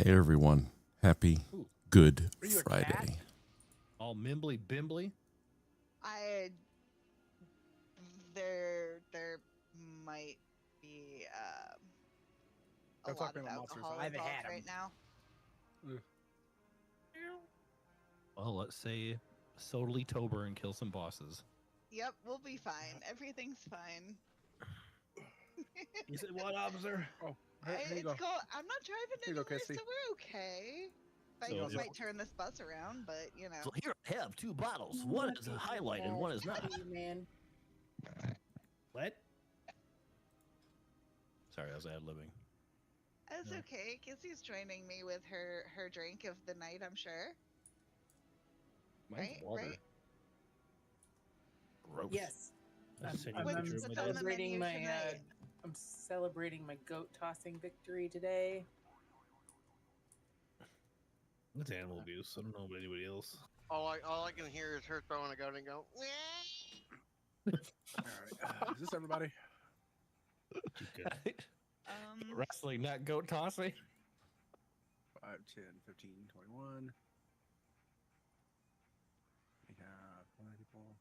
Hey everyone, happy Ooh. Good Are you a Friday. cat? All mimbly bimbly. There might be a Don't talk lot to of me about monsters. alcohol I haven't involved had 'em. right now. Well, let's say Sodally Tober and kill some bosses. Yep, we'll be fine. Everything's fine. You said what, officer? Oh, here you It's go. cool. I'm not driving Here you go, anywhere, Casey. so we're okay. So Bikes if- might turn this bus around, but you know. So here I have two bottles. One is a highlight and one is not. Man. What? Sorry, I was ad-libbing. That's No. okay. Kizzy's joining me with her drink of the night, I'm sure. Mine's Right, water. right. Gross. Yes. I said I'm, you What's- drew what's my on the dad. celebrating menu my tonight? I'm celebrating my goat tossing victory today. That's animal abuse. I don't know about anybody else. All I can hear is her throwing a gun and go. All right. Is this everybody? Wrestling, not goat tossing. 5, 10, 15, 21. We have 20 people.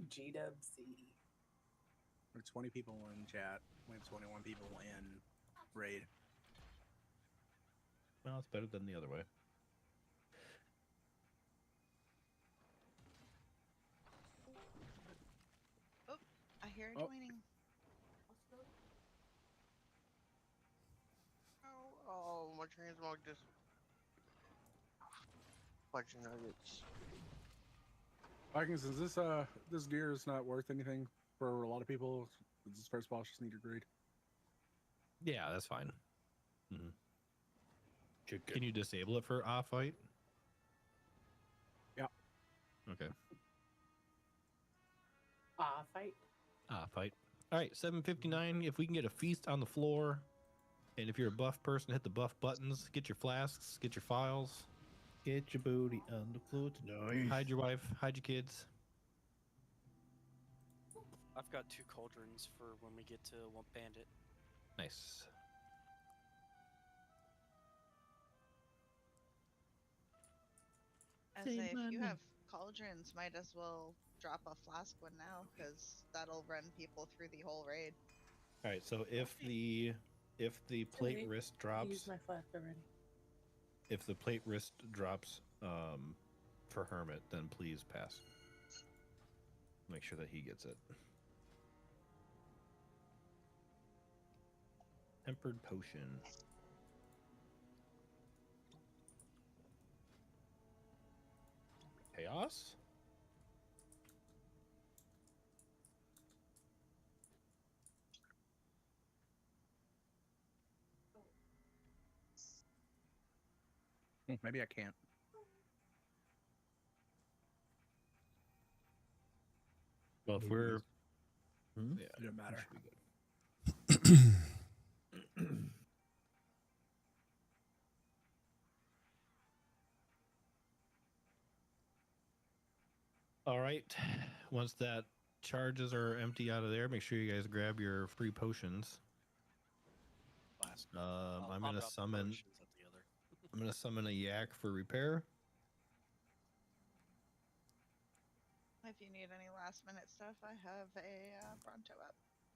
GWC. There are 20 people in chat. We have 21 people in raid. Well, it's better than the other way. I hear her Oh. joining. Oh, my transmog just. Fudge nuggets. Vikings, is this gear is not worth anything for a lot of people? Does this first boss just need your grade? Yeah, that's fine. Mm-hmm. Can you disable it for off fight? Yeah. Okay. Fight. Fight. All right, 7:59. If we can get a feast on the floor, and if you're a buff person, hit the buff buttons. Get your flasks. Get your files. Get your booty on the floor tonight. Hide your wife. Hide your kids. I've got 2 cauldrons for when we get to one bandit. Nice. I say, if you have cauldrons, might as well drop a flask one now, because that'll run people through the whole raid. All right, so if the plate Okay. wrist I drops, used my flask already. if the plate wrist drops for Hermit, then please pass. Make sure that he gets it. Tempered potion. Chaos? Maybe I can't. Well, if we're... Hmm? Yeah, It doesn't matter. should be good. All right. Once that charges are empty out of there, make sure you guys grab your free potions. I'm gonna summon. I'm gonna summon a yak for repair. If you need any last minute stuff, I have a Bronto up.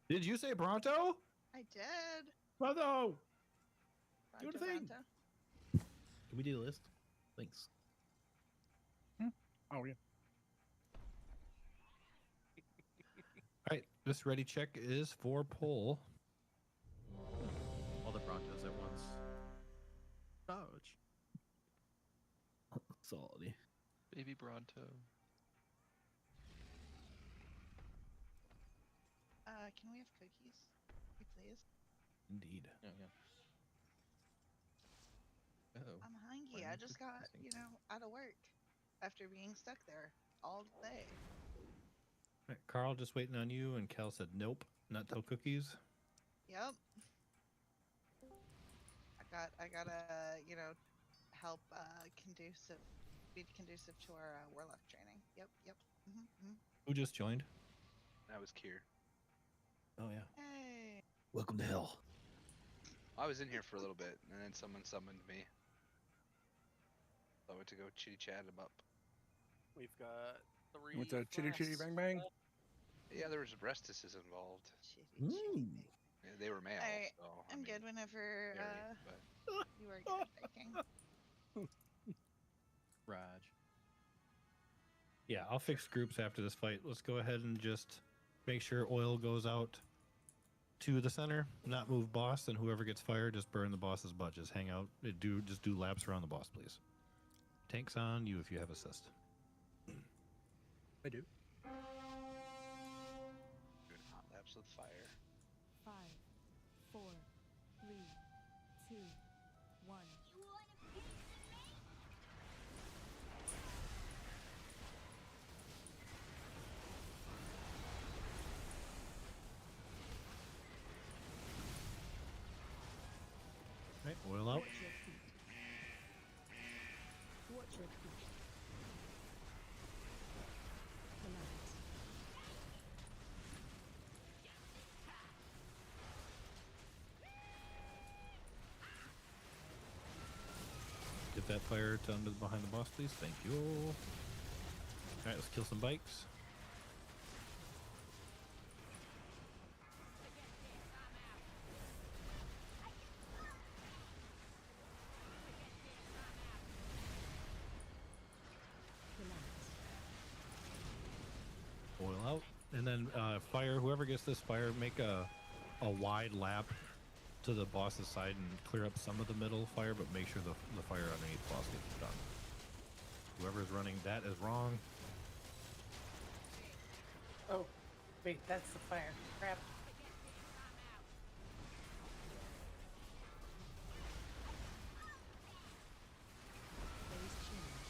Did you say Bronto? I did. Bronto. Do Bronto, the thing. Bronto. Can we do the list? Thanks. Oh, yeah. All right. This ready check is for pull. All the Brontos at once. Ouch. Salty. Baby Bronto. Can we have cookies, please? Indeed. Yeah, yeah. Oh. I'm hungry. Why I not just cookies? got, out of work after being stuck there all day. All right, Carl, just waiting on you. And Cal said, nope, not till cookies. Yep. I gotta, help be conducive to our warlock training. Yep. Who just joined? That was Kier. Oh, yeah. Hey. Welcome to hell. I was in here for a little bit, and then someone summoned me. So I went to go chitty chat him up. We've got 3 With the chitty chitty flasks bang bang. left. Yeah, there was Restises involved. Chitty, chitty. Yeah, they were male. Alright, So, I I'm mean, good whenever scary, but you are good, Viking. Raj. Yeah, I'll fix groups after this fight. Let's go ahead and just make sure oil goes out to the center, not move boss, and whoever gets fired, just burn the boss's butt. Just hang out. Just do laps around the boss, please. Tank's on you if you have assist. I do. doing hot laps with fire. 5, 4, 3, 2, 1. Right, oil out. Watch your feet. Watch your feet. Relax. Get that fire to behind the boss, please. Thank you. All right, let's kill some bikes. Relax. Oil out, and then fire. Whoever gets this fire, make a wide lap to the boss's side and clear up some of the middle fire, but make sure the fire underneath the boss gets done. Whoever's running that is wrong. Oh, wait, that's the fire. Crap. Phase change.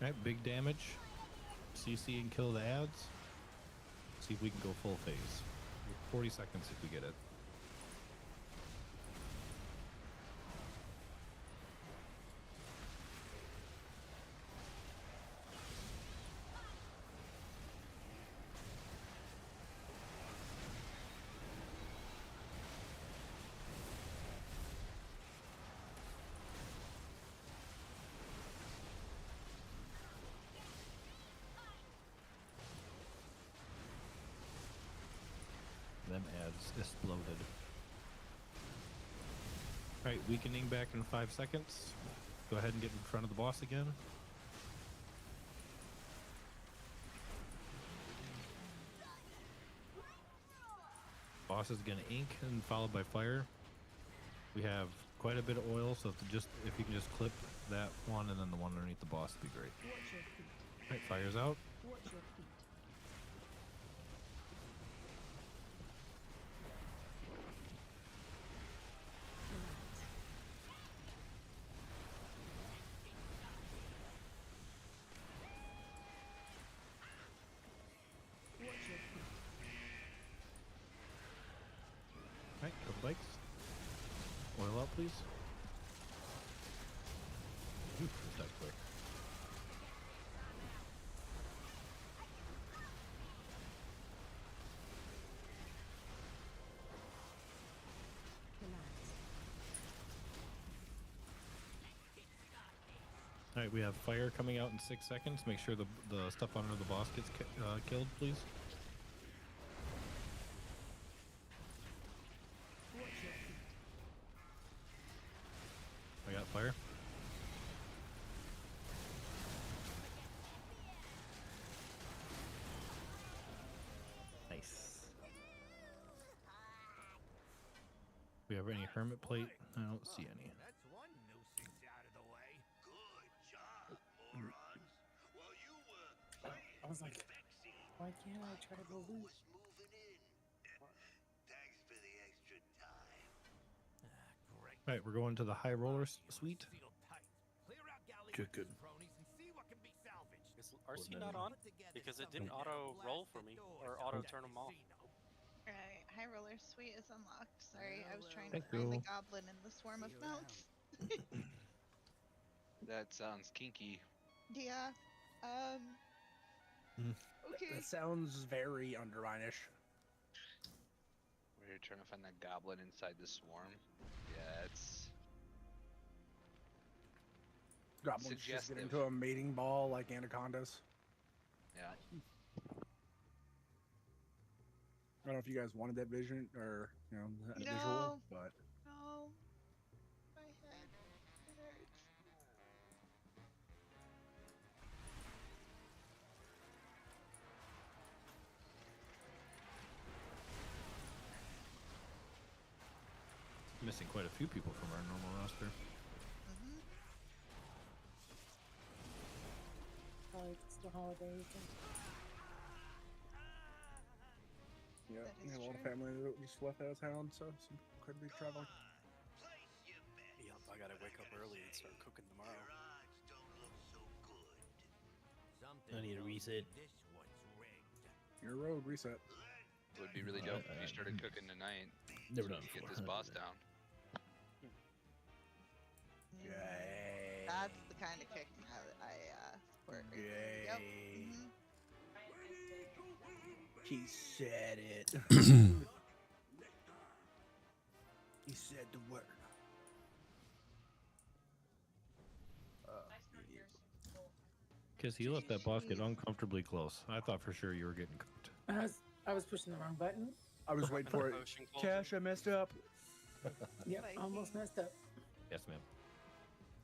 All right, big damage. CC and kill the ads. See if we can go full phase. 40 seconds if we get it. Them ads exploded. Alright, weakening back in 5 seconds. Go ahead and get in front of the boss again. Boss is gonna ink and followed by fire. We have quite a bit of oil, so if you can just clip that one and then the one underneath the boss would be great. Watch your feet. Alright, fire's out. Watch your feet. Relax. Watch your feet. Alright, kill the bikes. Oil out, please. Oof, that died quick. Relax. Alright, we have fire coming out in 6 seconds. Make sure the stuff under the boss gets killed, please. Watch your feet. I got fire. Nice. We have any hermit plate? I don't see any. That's one nuisance out of the way. Good job, morons. Well, you were I was like, why can't I try to loot? was moving in. Thanks for the extra time. Great. Alright, we're going to the high roller suite. Seal tight. Clear out galley Good, good. cronies and see what can be salvaged. Is RC not on? Because it didn't auto roll for me or auto turn them off. Alright, High Roller Suite is unlocked. Sorry, I was trying Thank to find the you. goblin in the swarm of See you mounts. That sounds kinky. Yeah. Okay. That sounds very Undermine-ish. We you're trying to find that goblin inside the swarm. Yeah, it's Goblins just get suggestive. into a mating ball like anacondas. Yeah. I don't know if you guys wanted that vision or that visual, No. but No. My head hurts. Missing quite a few people from our normal roster. Mm-hmm. Probably it's the holiday weekend. yeah, That we is have a lot of true. family that just left out of town, so some could be traveling. Place your bets. Yep, I gotta wake up early and start cooking tomorrow. Your odds don't look so good. I need a reset. This one's rigged. Your road reset. It would be really dope if you started cooking tonight. Never so done we could before. get this boss down. Mhm. Yay. That's the kind of kick I support. Right there. Yep. Yay. Mhm. He said it. He said the word. Because he let that boss get Jeez. uncomfortably close. I thought for sure you were getting cooked. I was pushing the wrong button. I was waiting for it. Potion cauldron. Cash, I messed up. Yep, Viking. almost messed up. Yes, ma'am.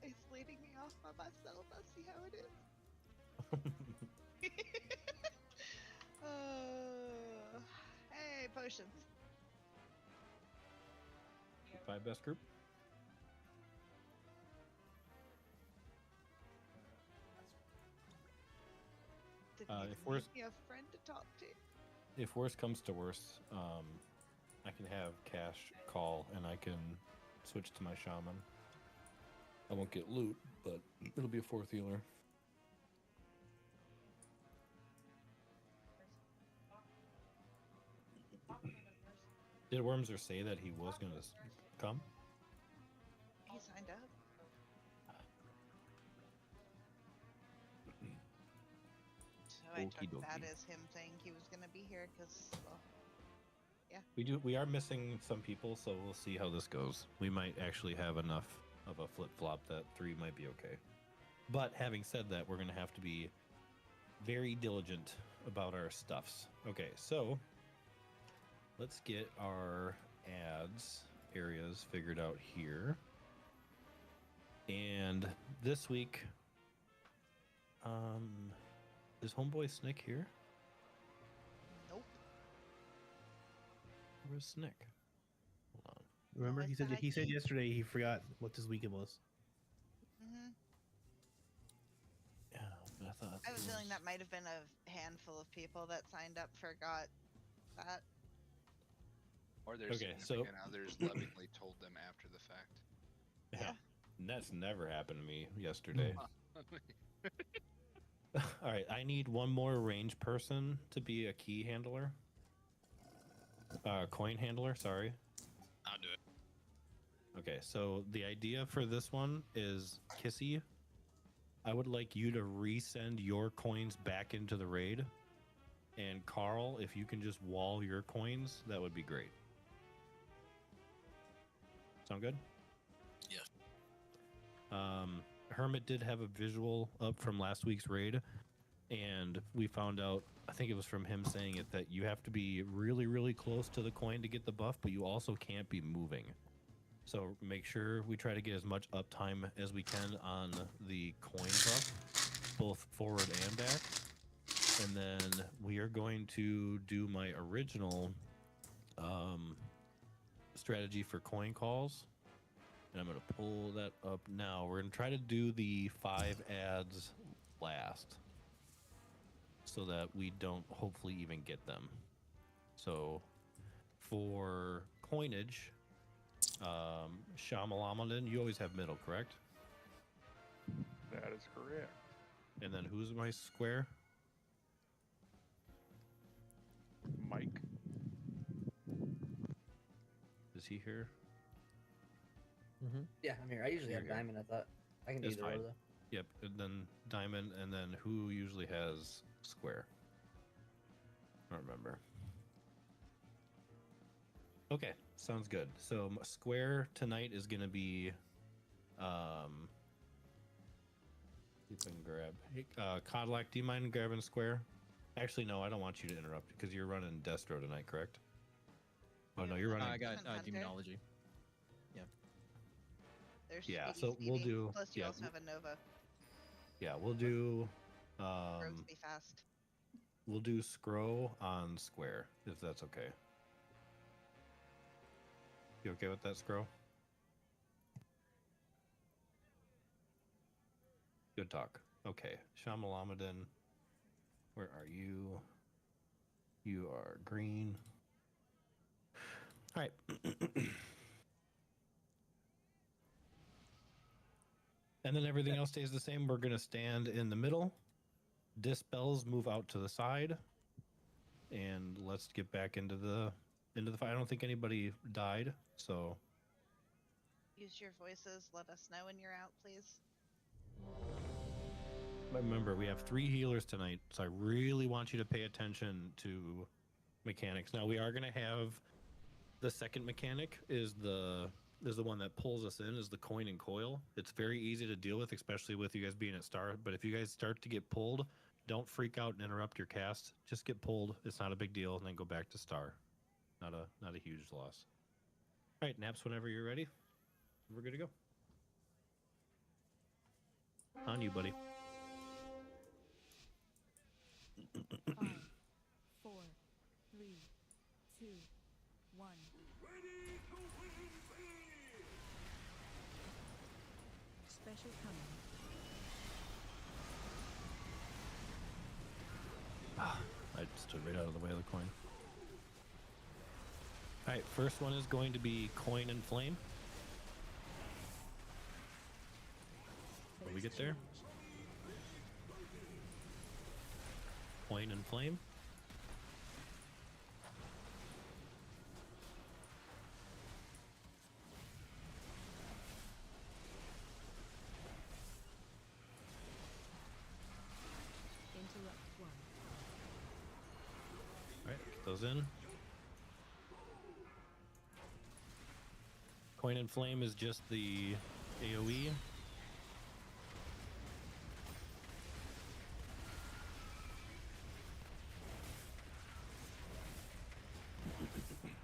It's leading me off by myself. I see how it is. Hey, potions. 5 best group. Didn't if even we're- leave me a friend to talk to. If worse comes to worse, I can have Cash call and I can switch to my shaman. I won't get loot, but it'll be a 4th healer. Did Wormser say that he was going to come? He signed up. So I Okie took that dokie. as him saying he was gonna be here because, well, We are missing some people, so we'll see how this goes. We might actually have enough of a flip-flop that 3 might be okay. But having said that, we're going to have to be very diligent about our stuffs. Okay, so let's get our ads areas figured out here. And this week, is Homeboy Snick here? nope. Where's Snick? Hold on. Remember, it's he the said high key. yesterday he forgot what this weekend was. Hmm. Yeah, but I thought I have a it feeling was- that might have been a handful of people that signed up forgot that. Or their Okay, so- significant others lovingly told them after the fact. Yeah. And that's never happened to me yesterday. All right, I need one more range person to be a key handler. Coin handler, sorry. I'll do it. Okay, so the idea for this one is Kissy. I would like you to resend your coins back into the raid. And Carl, if you can just wall your coins, that would be great. Sound good? Yeah. Hermit did have a visual up from last week's raid, and we found out, I think it was from him saying it, that you have to be really, really close to the coin to get the buff, but you also can't be moving. So make sure we try to get as much uptime as we can on the coin buff, both forward and back. And then we are going to do my original strategy for coin calls. And I'm going to pull that up now. We're going to try to do the 5 ads last so that we don't hopefully even get them. So for coinage, Shyamalan, you always have middle, correct? That is correct. And then who's my square? Mike. Is he here? Yeah, I'm here. I usually have You're here. diamond. I thought I can do That's either fine. or though. Yep, and then diamond, and then who usually has square? I don't remember. Okay, sounds good. So square tonight is gonna be, see if I can grab. Hey, Codlac, do you mind grabbing square? Actually, no, I don't want you to interrupt because you're running Destro tonight, correct? Oh no, you're running. I got Demon Hunter. demonology. There's Yeah, speedy, so we'll speedy. do. Plus, you Yeah, also have a Nova. yeah, we'll do. Rogues be fast. We'll do scroll on square if that's okay. You okay with that, scroll? Good talk. Okay, Shamalamadan, where are you? You are green. All right. And then everything else stays the same. We're going to stand in the middle. Dispels move out to the side. And let's get back into the fight. I don't think anybody died, so Use your voices. Let us know when you're out, please. remember we have 3 healers tonight, so I really want you to pay attention to mechanics. Now we are going to have the second mechanic is the one that pulls us in, is the coin and coil. It's very easy to deal with, especially with you guys being at star. But if you guys start to get pulled, don't freak out and interrupt your cast. Just get pulled. It's not a big deal, and then go back to star. Not a huge loss. All right, Naps, whenever you're ready, we're good to go. On you, buddy. 5, 4, 3, 2, 1. Special coming. I stood right out of the way of the coin. All right, first one is going to be coin and flame. When we get there, coin and flame. Interrupt 1. All right, get those in. Coin and flame is just the AoE.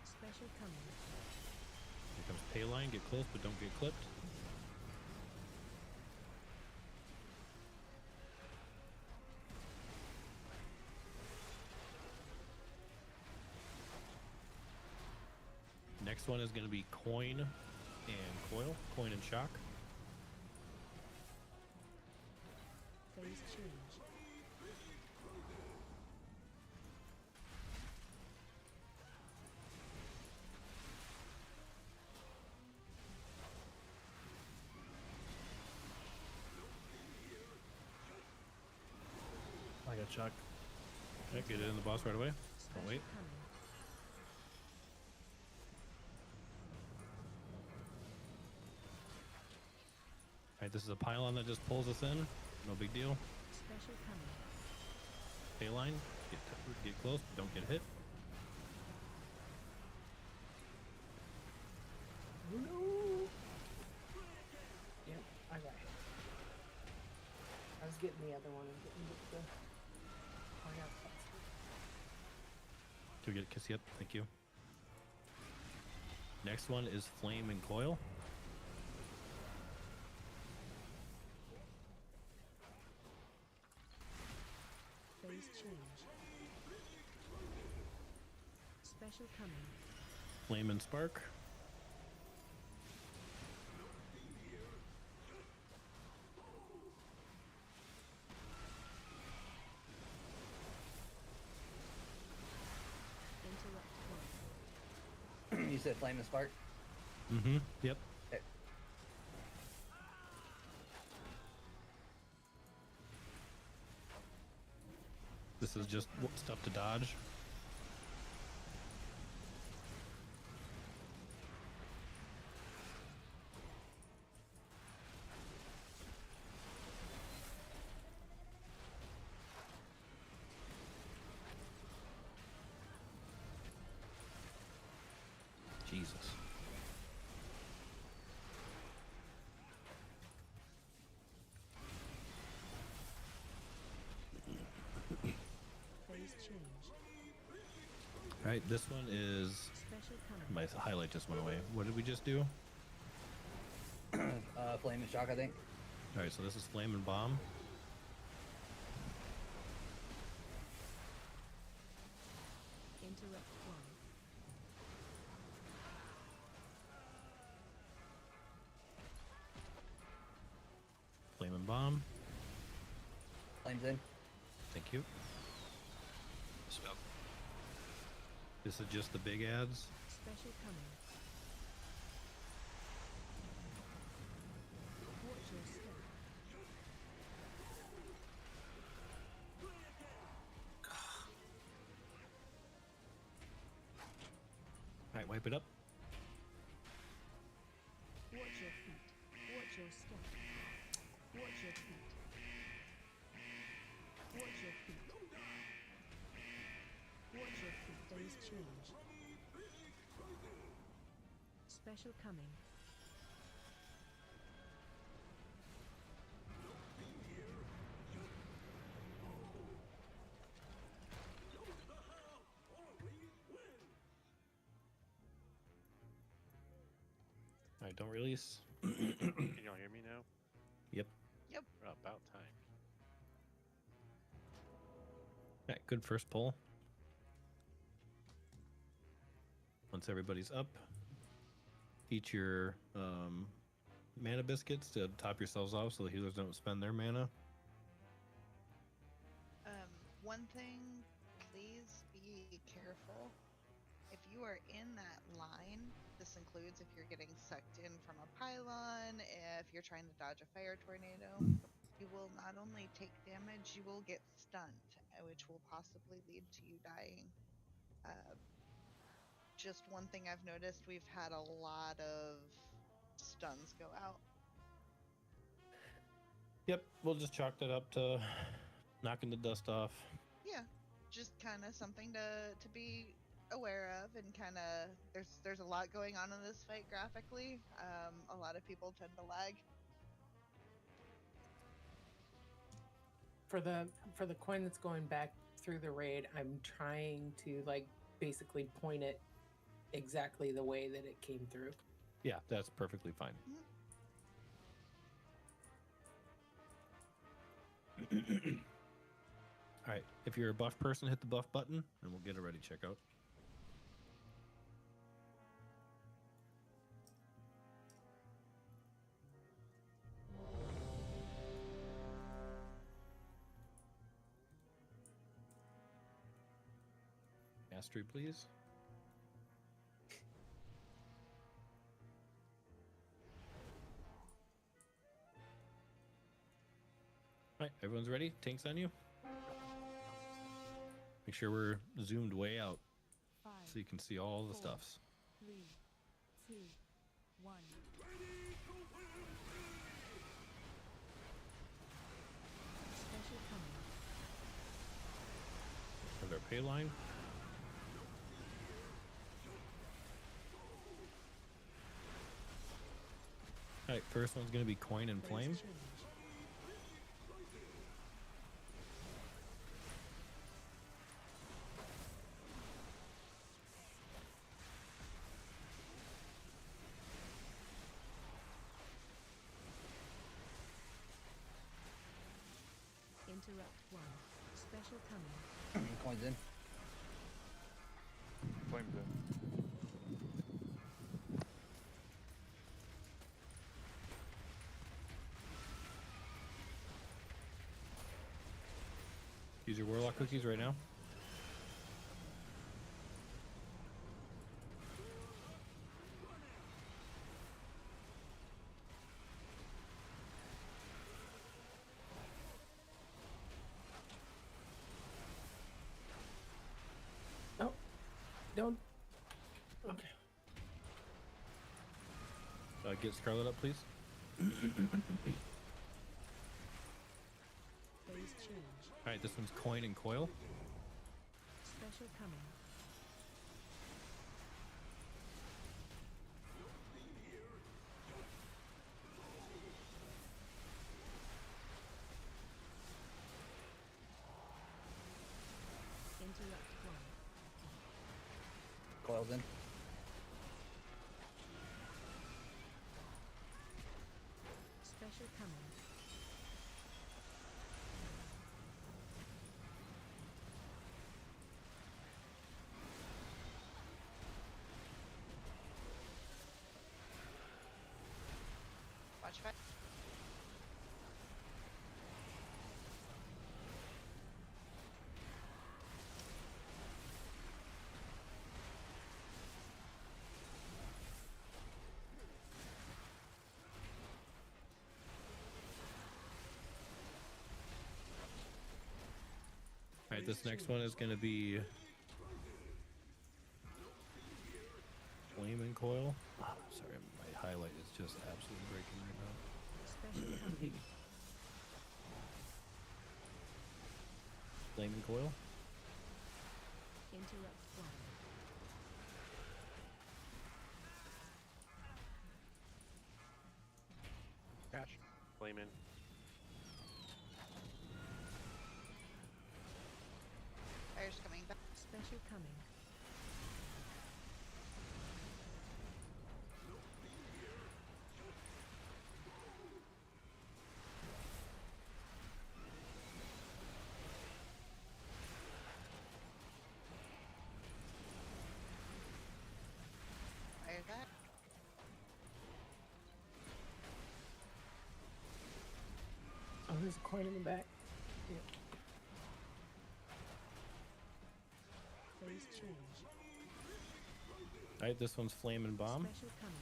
Special coming. Here comes Payline. Get close, but don't get clipped. Next one is going to be coin and coil. Coin and shock. Phase change. I got shock. Okay, get it in the boss right away. Don't Special wait. coming. Alright, this is a pylon that just pulls us in. No big deal. Special coming. Payline, get close, but don't get hit. Yep, I got hit. I was getting the other one and didn't get the. Oh, yeah, To get kiss yep, thank you. Next one is flame and coil. Phase change. Special coming. Flame and spark. Interrupt 1. You said flame and spark? Mm-hmm. Yep. Okay. This is just stuff to dodge. Jesus. Phase change. All right, this one is Special coming. my highlight just went away. What did we just do? Flame and shock, I think. All right, so this is flame and bomb. Interrupt 1. Flame and bomb. Flames in. Thank you. Spell. This is just the big ads. Special coming. Watch your step. All right, wipe it up. Watch your feet. Watch your step. Watch your feet. Watch your feet. Watch your feet. Phase change. Special coming. All right, don't release. Can y'all hear me now? Yep. Yep. About time. All right, good first pull. Once everybody's up, eat your mana biscuits to top yourselves off so the healers don't spend their mana. One thing, please be careful. If you are in that line, this includes if you're getting sucked in from a pylon, if you're trying to dodge a fire tornado, you will not only take damage, you will get stunned, which will possibly lead to you dying. Just one thing I've noticed, we've had a lot of stuns go out. Yep, we'll just chalk that up to knocking the dust off. Yeah, just kind of something to be aware of, and kind of there's a lot going on in this fight graphically. A lot of people tend to lag. For the coin that's going back through the raid, I'm trying to like basically point it exactly the way that it came through. Yeah, that's perfectly fine. All right, if you're a buff person, hit the buff button, and we'll get a ready checkout. Mastery, please. All right, everyone's ready? Tanks on you? Make sure we're zoomed way out 5, so you can see all the 4, stuffs. 3, 2, 1. Special coming. There's our pay line. All right, first one's going to be coin and flame. Phase change. Interrupt 1. Special coming. Coins in. Flames in. Use your warlock cookies right now. Oh, don't. Okay. Get Scarlet up, please. Phase change. All right, this one's coin and coil. Special coming. Watch fire. All right, this next one is going to be Flame and Coil. Oh, sorry, my highlight is just absolutely breaking right now. Special coming. Flame and Coil. Interrupt one. Cash. Flame in. Fire's coming back. Special coming. Fire that. Oh, there's a coin in the back. Yep. Phase change. All right, this one's Flame and Bomb. Special coming.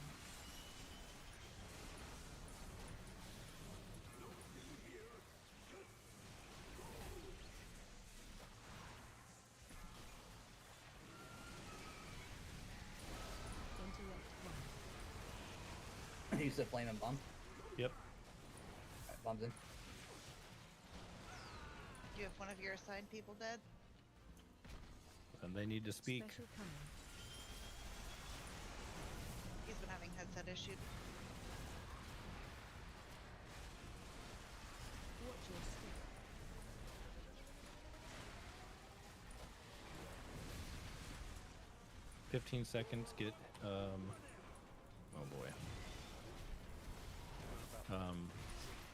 Interrupt one. You said flame and bomb? Yep. Alright, bomb's in. Do you have one of your assigned people dead? And they need to speak. Special coming. He's been having headset issues. Watch your step. 15 seconds. Get oh boy.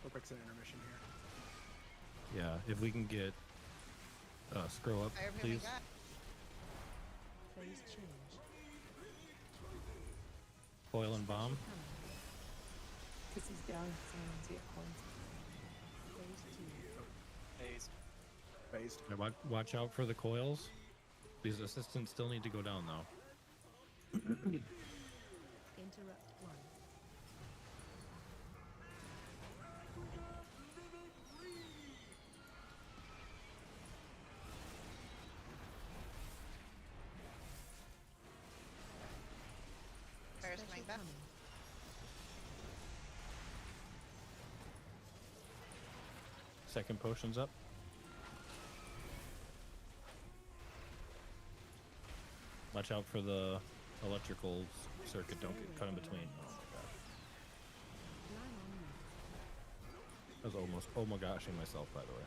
Looks like it's an intermission here. Yeah, if we can get scroll up, Fire please. back. Phase change. Coil and Bomb. Because he's down, so I don't see it coins. Phase two. Phase. Phased. Yeah, watch out for the coils. These assistants still need to go down though. Interrupt one. Fire's Special coming back. coming. Second potion's up. Watch out for the electrical circuit. Don't get cut in between. Oh my gosh. Line on you. I was almost oh my goshing myself, by the way.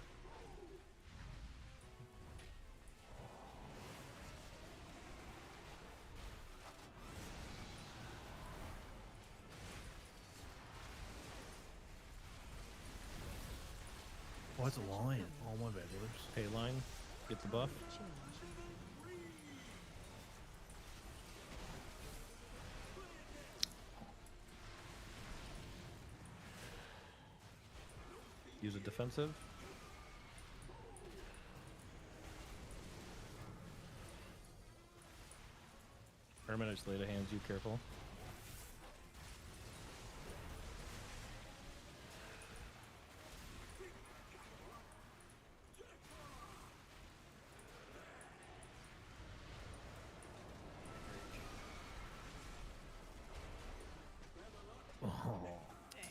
What's a lion? Oh my bad, brothers. Hey, line, get the buff. Change. Use a defensive. Hermit, I just laid a hands. You careful.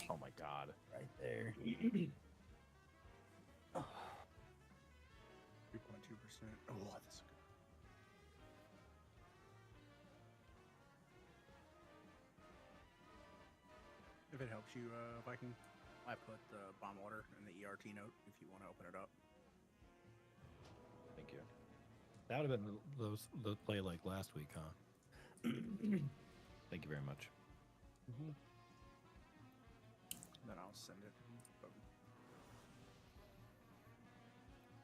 Oh my god. Right there. 2.2%. Oh, that's good. If it helps you, Viking, I put the bomb order in the ERT note if you want to open it up. Thank you. That would have been the play like last week, huh? Thank you very much. Then I'll send it. Boom.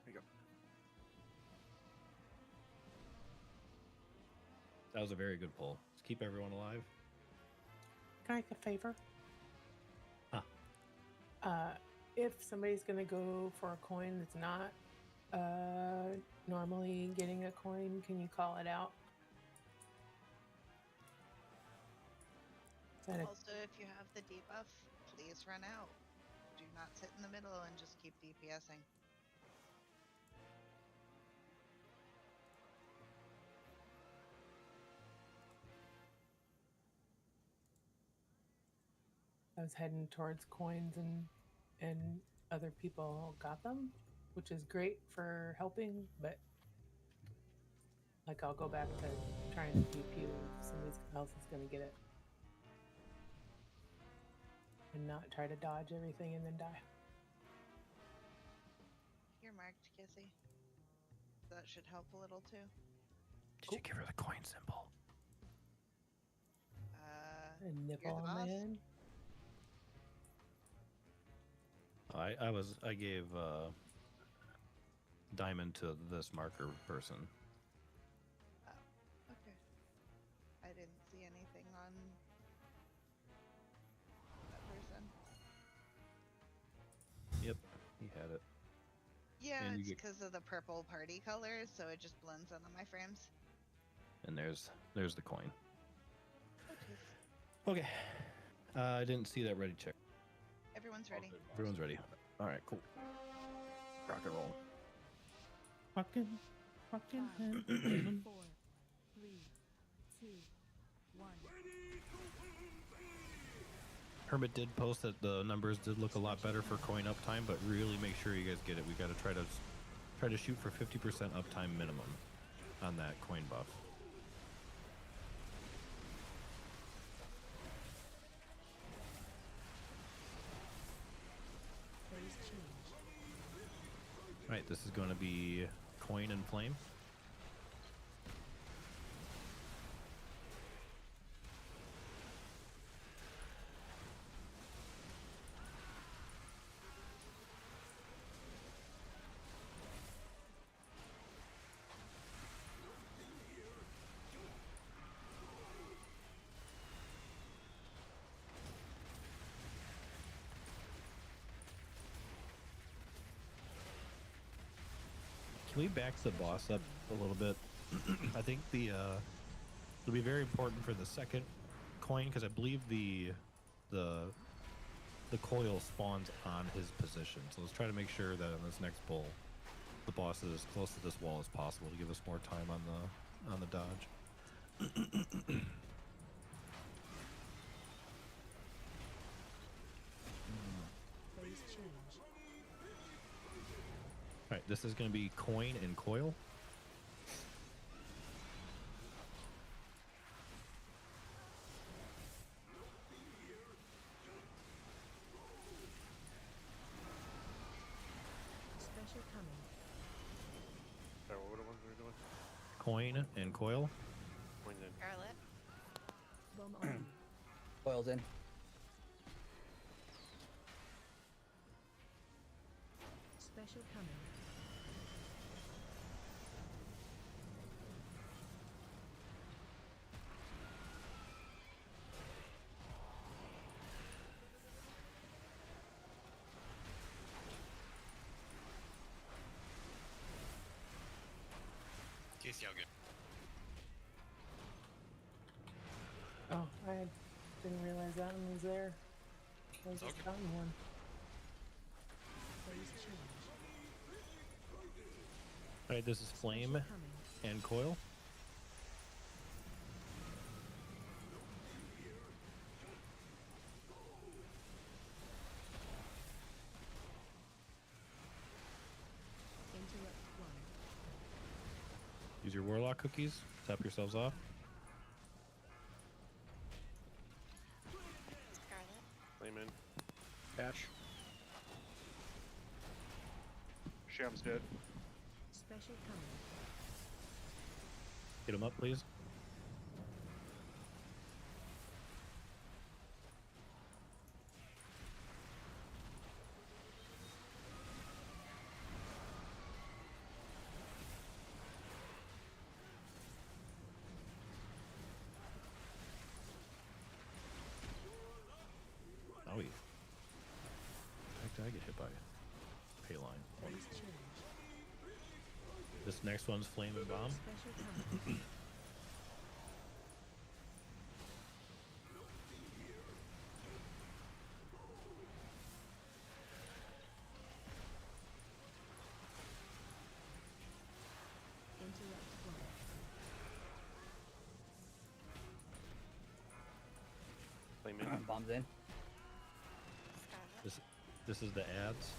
There you go. That was a very good pull. Let's keep everyone alive. Can I make a favor? Ah. If somebody's gonna go for a coin that's not normally getting a coin, can you call it out? Is that a- Also, if you have the debuff, please run out. Do not sit in the middle and just keep DPSing. I was heading towards coins and other people got them, which is great for helping, but like I'll go back to trying to pew pew if somebody else is gonna get it. And not try to dodge everything and then die. You're marked, Kissy. That should help a little too. Did you give her the coin symbol? A You're nipple the on my boss. head. I gave diamond to this marker person. Oh, okay. I didn't see anything on that person. Yep, he had it. Yeah, And you it's get- because of the purple party colors, so it just blends in on my frames. And there's the coin. Okay. Okay. I didn't see that ready check. Everyone's ready. Everyone's ready. All right, cool. Rock and roll. Fucking 5, 4, 3, 2, 1. Hermit did post that the numbers did look a lot better for coin uptime, but really make sure you guys get it. We got to try to shoot for 50% uptime minimum on that coin buff. Phase change. All right, this is going to be coin and flame. Can we back the boss up a little bit? I think it'll be very important for the second coin because I believe the coil spawns on his position. So let's try to make sure that in this next pull, the boss is as close to this wall as possible to give us more time on the dodge. Phase change. All right, this is going to be coin and coil. Special coming. Sorry, what are the ones we're doing? Coin and coil. Coin in. Scarlet. Bomb on. Coils in. Special coming. Casey, how good? Oh, I didn't realize that one was there. I was just Okay. counting one. Phase change. All right, this is flame Special coming. and coil. Interrupt 1. Use your warlock cookies. Top yourselves off. Scarlet. Flame in. Ash. Sham's dead. Special coming. Get him up, please. Oh, yeah. right by pay line. Phase change. This next one's Flame and Bomb. Special command. Interrupt flow. Flame in. Bombs in. This is the ads.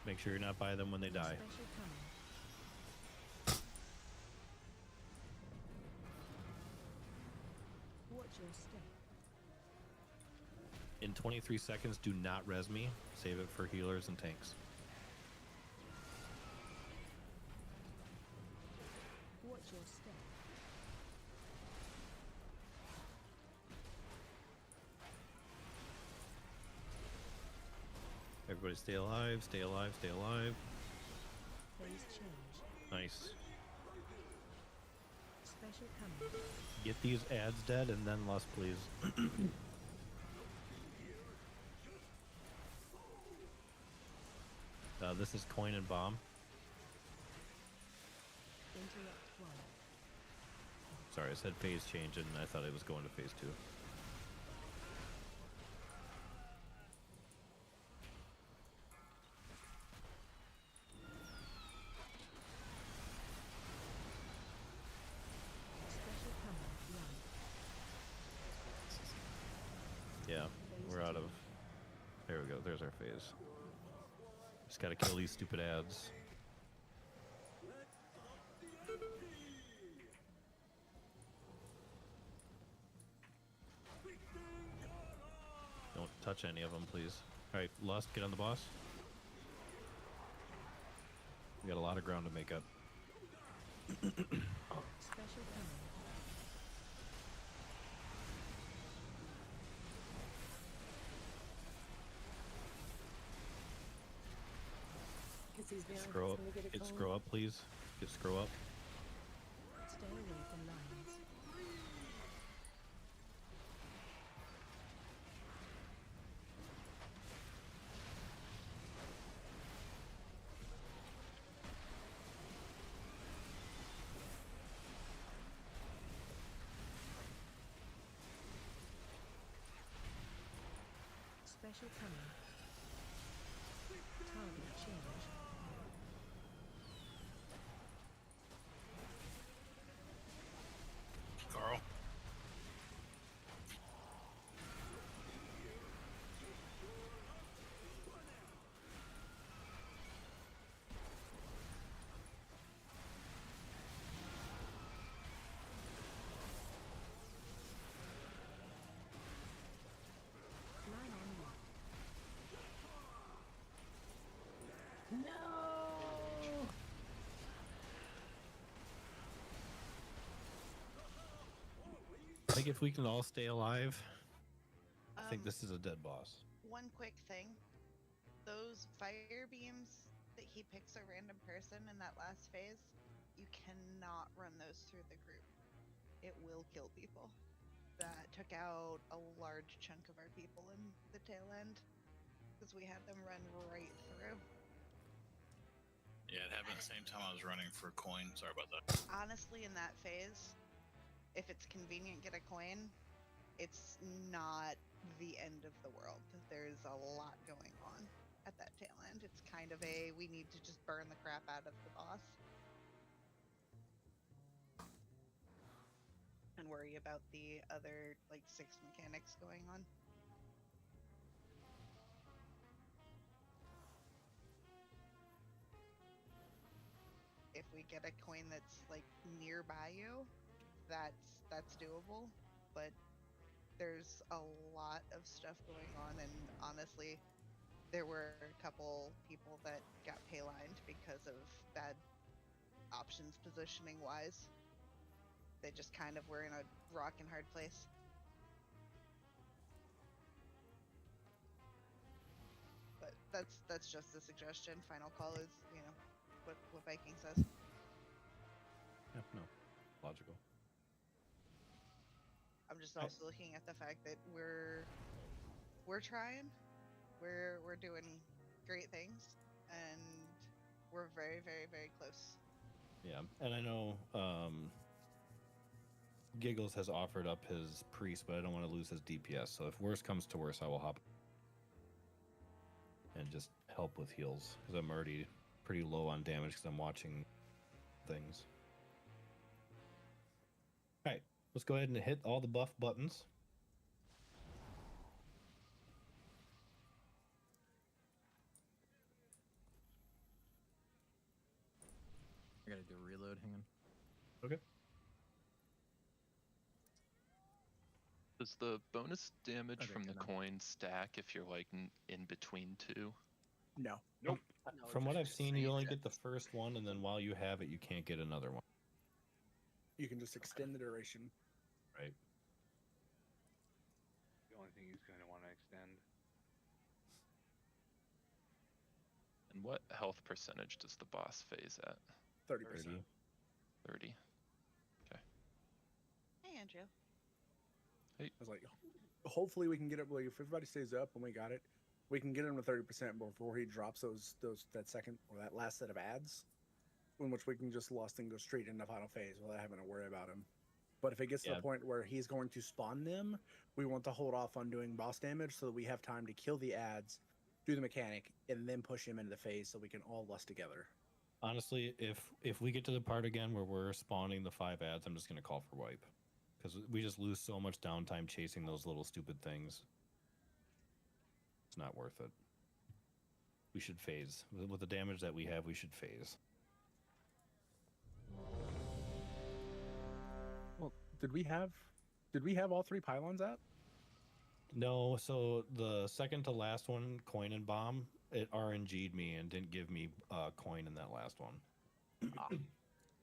Make sure you're not by them when they die. Special command. Watch your step. In 23 seconds, do not res me. Save it for healers and tanks. Watch your step. Everybody stay alive, stay alive, stay alive. Phase change. Nice. Special command. Get these ads dead and then lust, please. This is Coin and Bomb. Interrupt flow. Sorry, I said phase change and I thought it was going to phase 2. Special command. Run. Yeah, we're out of... There we go, there's our phase. Just gotta kill these stupid ads. Don't touch any of them, please. Alright, Lust, get on the boss. We got a lot of ground to make up. Special command. Because he's behind. Scroll up. He's gonna Get a scroll up, please. Get scroll up. Stay away from lines. Special command. Target change. Carl. Line on lock. No. I think if we can all stay alive, I think this is a dead boss. One quick thing. Those fire beams that he picks a random person in that last phase, you cannot run those through the group. It will kill people. That took out a large chunk of our people in the tail end because we had them run right through. Yeah, it happened at the same time I was running for a coin. Sorry about that. Honestly, in that phase, if it's convenient, get a coin. It's not the end of the world. There's a lot going on at that tail end. It's kind of a, we need to just burn the crap out of the boss and worry about the other like 6 mechanics going on. If we get a coin that's like nearby you, that's doable, but there's a lot of stuff going on, and honestly, there were a couple people that got pay-lined because of bad options positioning wise. They just kind of were in a rock and hard place. But that's just a suggestion. Final call is, you know, what Viking says. Yeah, no. Logical. I'm just also looking at the fact that we're trying, We're doing great things, and we're very, very, very close. Yeah, and I know Giggles has offered up his priest, but I don't want to lose his DPS. So if worse comes to worse, I will hop and just help with heals because I'm already pretty low on damage because I'm watching things. All right, let's go ahead and hit all the buff buttons. I gotta do a reload. Hang on. Okay. Does the bonus damage Okay, from the good enough. coin stack if you're like in between two? No. Nope. From what I've seen, you only get the first one, and then while you have it, you can't get another one. You can just extend the duration. Right. The only thing he's going to want to extend. And what health percentage does the boss phase at? 30%. 30. Okay. Hey, Andrew. I was like, hopefully we can get it. Like, if everybody stays up and we got it, we can get him to 30% before he drops that second or that last set of ads, in which we can just lost and go straight into final phase without having to worry about him. But if it gets to the point where he's going to spawn them, we want to hold off on doing boss damage so that we have time to kill the ads, do the mechanic, and then push him into the phase so we can all lust together. Honestly, if we get to the part again where we're spawning the 5 ads, I'm just going to call for wipe. Because we just lose so much downtime chasing those little stupid things. It's not worth it. We should phase. With the damage that we have, we should phase. Well, did we have all 3 pylons out? No, so the second to last one, coin and bomb, it RNG'd me and didn't give me coin in that last one.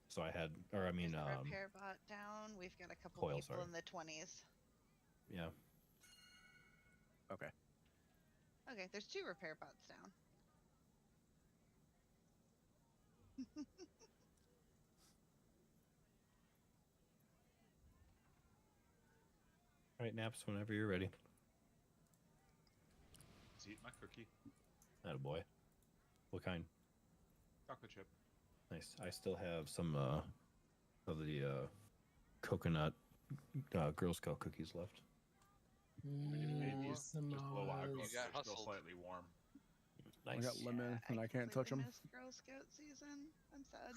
So I had, or I mean, There's a repair bot down. We've got a couple coil, people sorry. in the 20s. Yeah. Okay. Okay, there's 2 repair bots down. All right, Naps, whenever you're ready. Let's eat my cookie. Attaboy. What kind? Chocolate chip. Nice. I still have some of the coconut Girl Scout cookies left. Maybe just low alcohol. You got They're still hustled. slightly warm. I got lemon and I can't touch them. Missed Girl Scout season. I'm sad.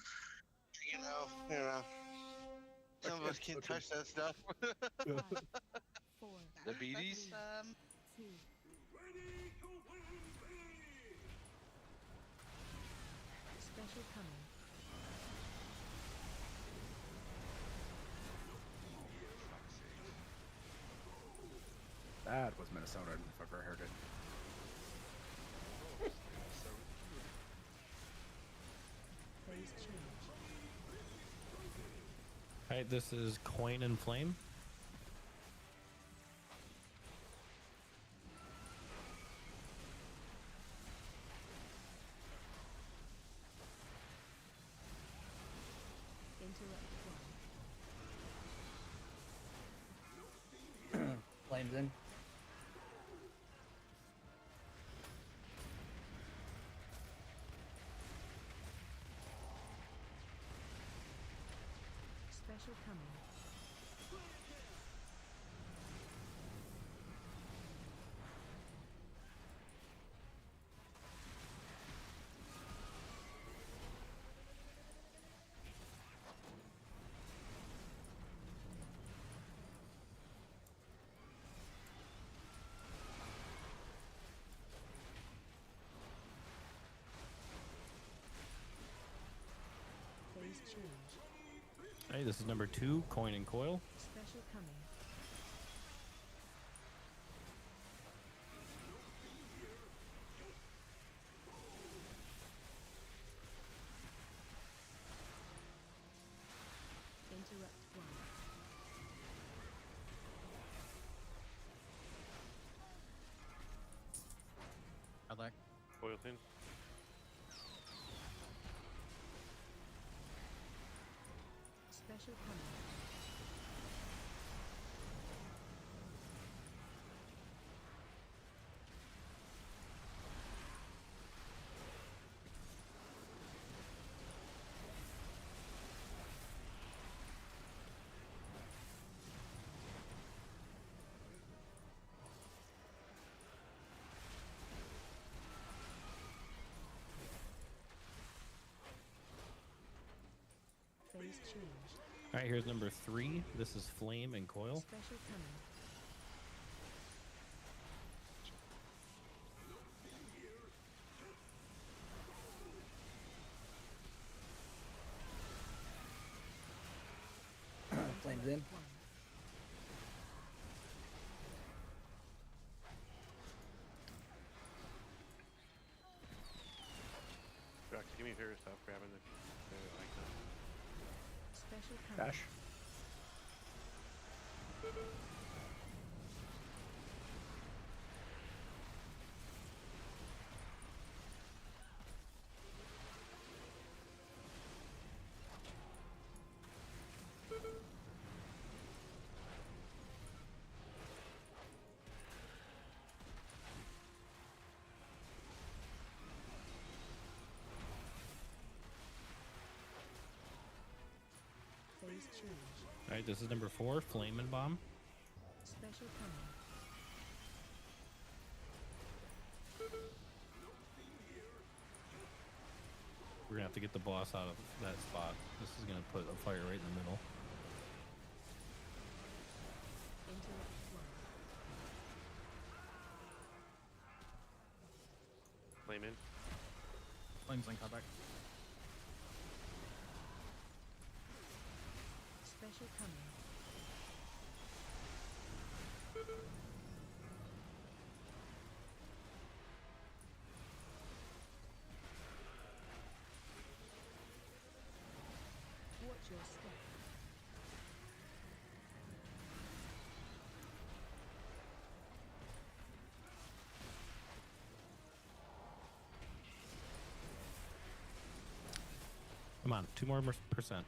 You know. Some of us can't touch that stuff. 4, The beaties? 2, special coming. That was Minnesota if I've ever heard it. Phase change. All right, this is coin and flame. Interrupt 1. Flames in. Special coming. Phase change. All right, this is number 2, coin and coil. Special coming. Interrupt 1. I'd like. Coil in. Special coming. change. All right, here's number 3. This is Flame and Coil. Special coming. Flames in. Drax, give me a favor, stop grabbing the icon. Special coming. Dash. Phase change. All right, this is number 4, Flame and Bomb. Special coming. We're gonna have to get the boss out of that spot. This is gonna put a fire right in the middle. Intellect flow. Flame in. Flames link back. Special coming. Watch your step. Come on, 2 more percent.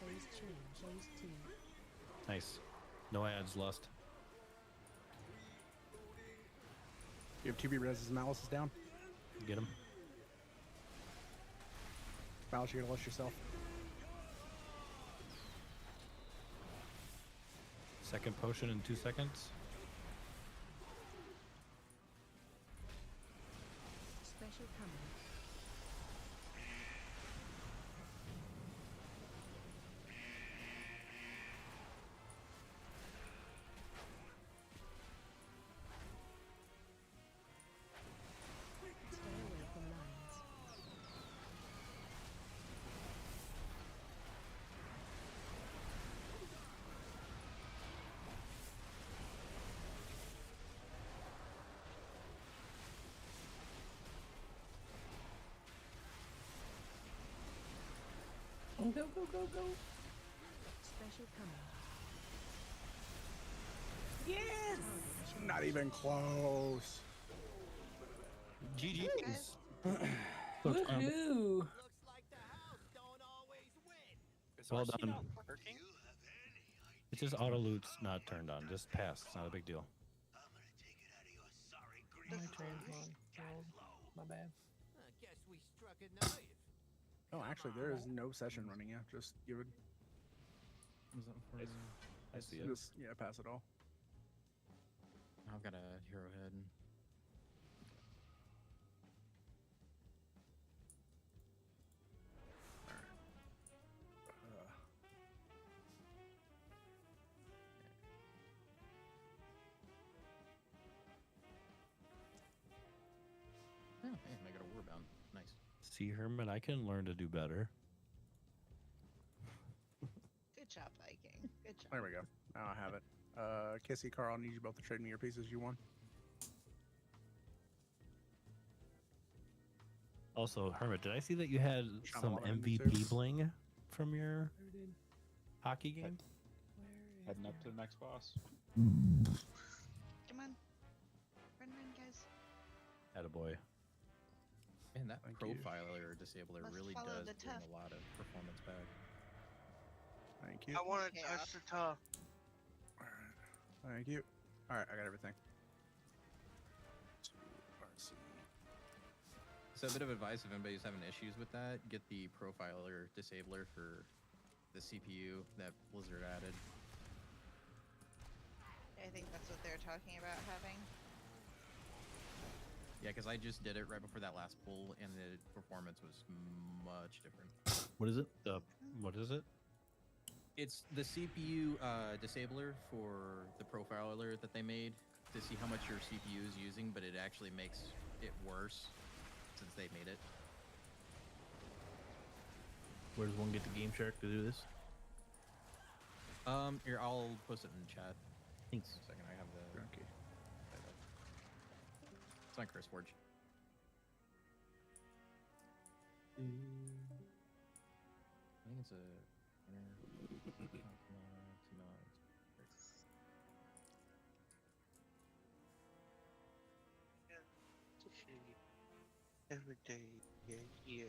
Phase change. Phase 2. Nice. No ads lost. You have TB Res's Malice is down. Get him. Malice, you're gonna list yourself. Second potion in 2 seconds. Special coming. Stay away from lines. Go, go, go, go. Special coming. Yes! Not even close. GG's. Woohoo! Is Well RC done. not working? It's just auto loot's not turned on. Just pass. It's not a big deal. My transmog failed. My bad. Guess we struck a nerve. Oh, actually, there is no session running yet. Just give it. Was that for? I see it. Just, yeah, pass it all. I've got a hero head. Oh, hey, I got a warbound. Nice. See, Herman, I can learn to do better. Good job, Viking. Good job. There we go. Now I have it. Kissy, Carl, I need you both to trade me your pieces you won. Also, Hermit, did I see that you had some Shyamalan in MVP too. bling from your hockey game? Heading up to the next boss. Come on. Run, guys. Attaboy. Man, that Thank you. profiler disabler Must really follow does the bring tough. a lot of performance back. Thank you. I want to Yeah. touch the top. Alright. Thank you. Alright, I got everything. RC. So a bit of advice if anybody's having issues with that, get the profiler disabler for the CPU that Blizzard added. I think that's what they're talking about having. Yeah, because I just did it right before that last pull, and the performance was much different. What is it? What is it? It's the CPU disabler for the profiler that they made to see how much your CPU is using, but it actually makes it worse since they made it. Where does one get the Game Shark to do this? Here, I'll post it in the chat. Thanks. One second, I have the. Okay. It's on CurseForge. I think it's a. Every day, yeah, yeah.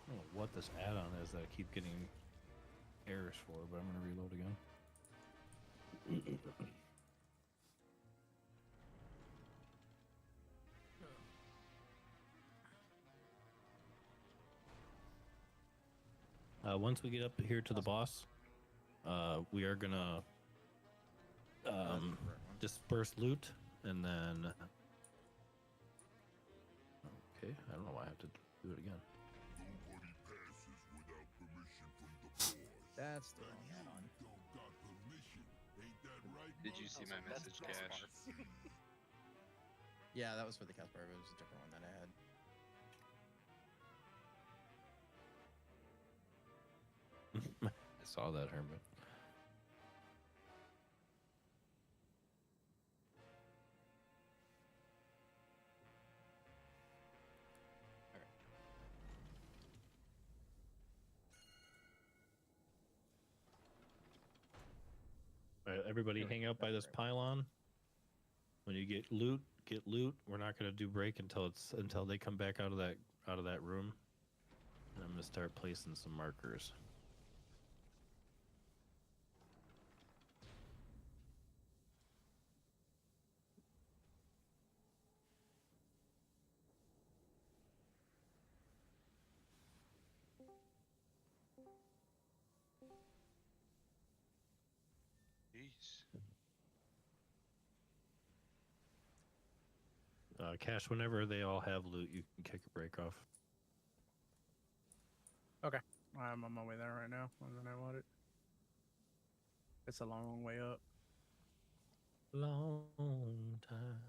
I don't know what this add-on is that I keep getting errors for, but I'm going to reload again. Once we get up here to the boss, we are going to disperse loot, and then... Okay, I don't know why I have to do it again. That's the wrong add-on. Did you see my message, Cash? Yeah, that was for the Caspar. It was a different one that I had. I saw that, Hermit. All right, everybody hang out by this pylon. When you get loot, get loot. We're not going to do break until they come back out of that room. And I'm going to start placing some markers. Jeez. Cash, whenever they all have loot, you can kick a break off. Okay. I'm on my way there right now. When I want it. It's a long way up. Long time.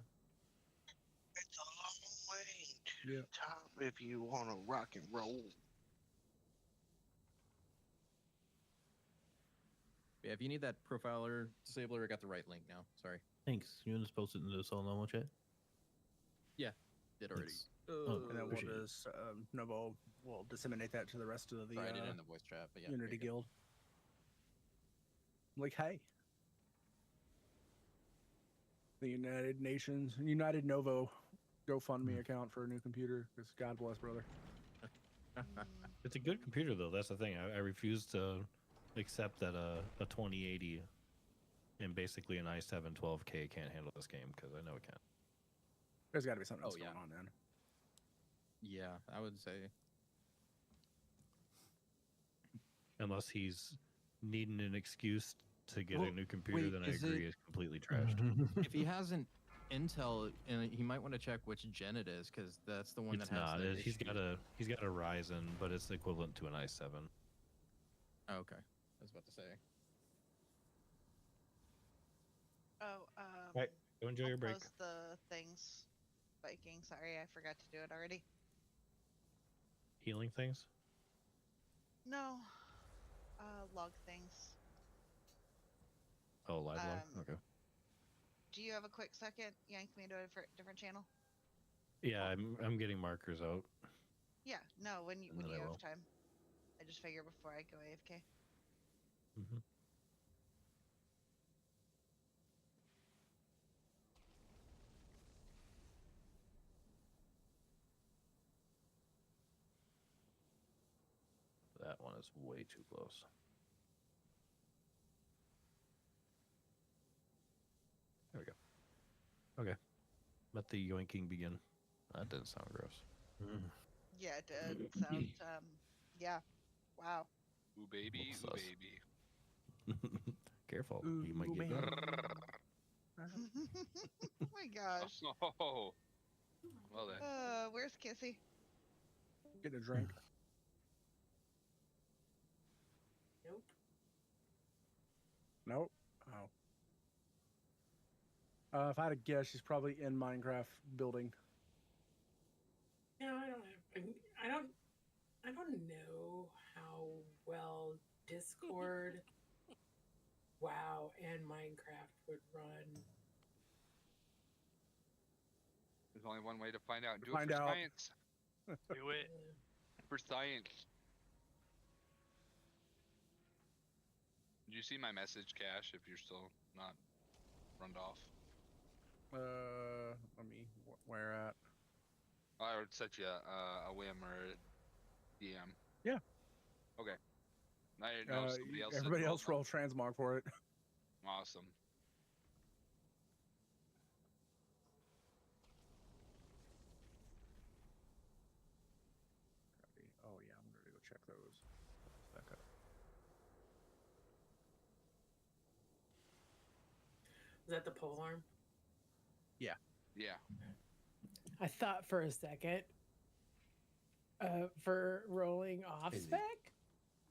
It's a long way to Yeah. the top if you want to rock and roll. Yeah, if you need that profiler disabler, I got the right link now. Sorry. Thanks. You want to post it in the solo normal chat? Yeah, did already. Thanks. And then appreciate we'll just Novo will disseminate that to the rest of the Sorry, I did it in the voice chat, but yeah. Unity Guild. Like, hey, the United Novo GoFundMe account for a new computer. Because God bless, brother. It's a good computer, though. That's the thing. I refuse to accept that a 2080 and basically an i7 12K can't handle this game, because I know it can. There's got to be something else going on then. Yeah, I would say. Unless he's needing an excuse to get a new computer, then I agree it's completely trashed. If he hasn't Intel, and he might want to check which gen it is, because that's the one It's that has. not. the He's issue. got a Ryzen, but it's equivalent to an i7. Oh, okay, I was about to say. Oh, Right. Go enjoy your break. Post the things. Viking, sorry, I forgot to do it already. Healing things? No. Log things. Oh, live log? Okay. Do you have a quick second? Yank me to a different channel? Yeah, I'm getting markers out. Yeah, no, when you And then I have will. time. I just figure before I go AFK. Mm-hmm. That's way too close. There we go. Okay. Let the yoinking begin. That didn't sound gross. Yeah, it did. Sounds yeah. Wow. Ooh baby, ooh Sus. baby. Careful. Ooh, You might get man. Oh my gosh. Oh. Well then. Where's Kissy? Getting a drink. Nope. Nope. Oh. If I had to guess, she's probably in Minecraft building. No, I don't know how well Discord, WoW, and Minecraft would run. There's only one way to find out. Do Find it for out. science. Do it. For science. Did you see my message, Cash? If you're still not runned off. Let me. Where at? I would set you a whim or a DM. Yeah. Okay. Now you know somebody else. Everybody else roll transmog for it. Awesome. Oh yeah, I'm gonna go check those. Back up. Is that the polearm? Yeah. Yeah. I thought for a second for rolling off Is it? spec,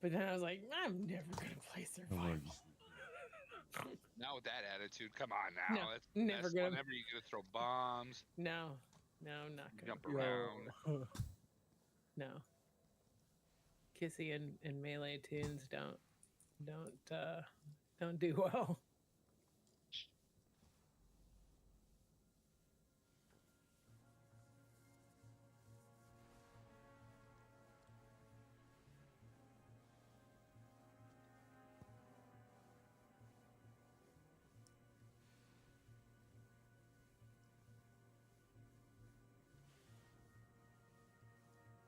but then I was like, I'm never gonna play survival. Now with that attitude, come on now. No, That's never that's gonna- whenever you gonna throw bombs, No, not gonna. jump around. No. Kissy and melee tunes don't do well.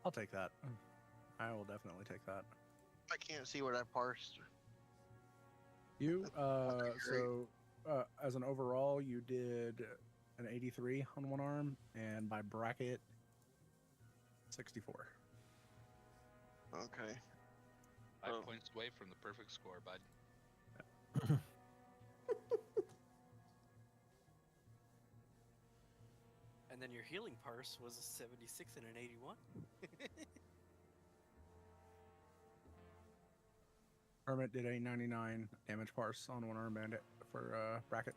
I'll take that. I will definitely take that. I can't see what I parsed. You, That's great. so as an overall, you did an 83 on one arm, and by bracket, 64. Okay. 5 Oh. points away from the perfect score, bud. And then your healing parse was a 76 and an 81. Hermit did a 99 damage parse on one arm bandit for bracket.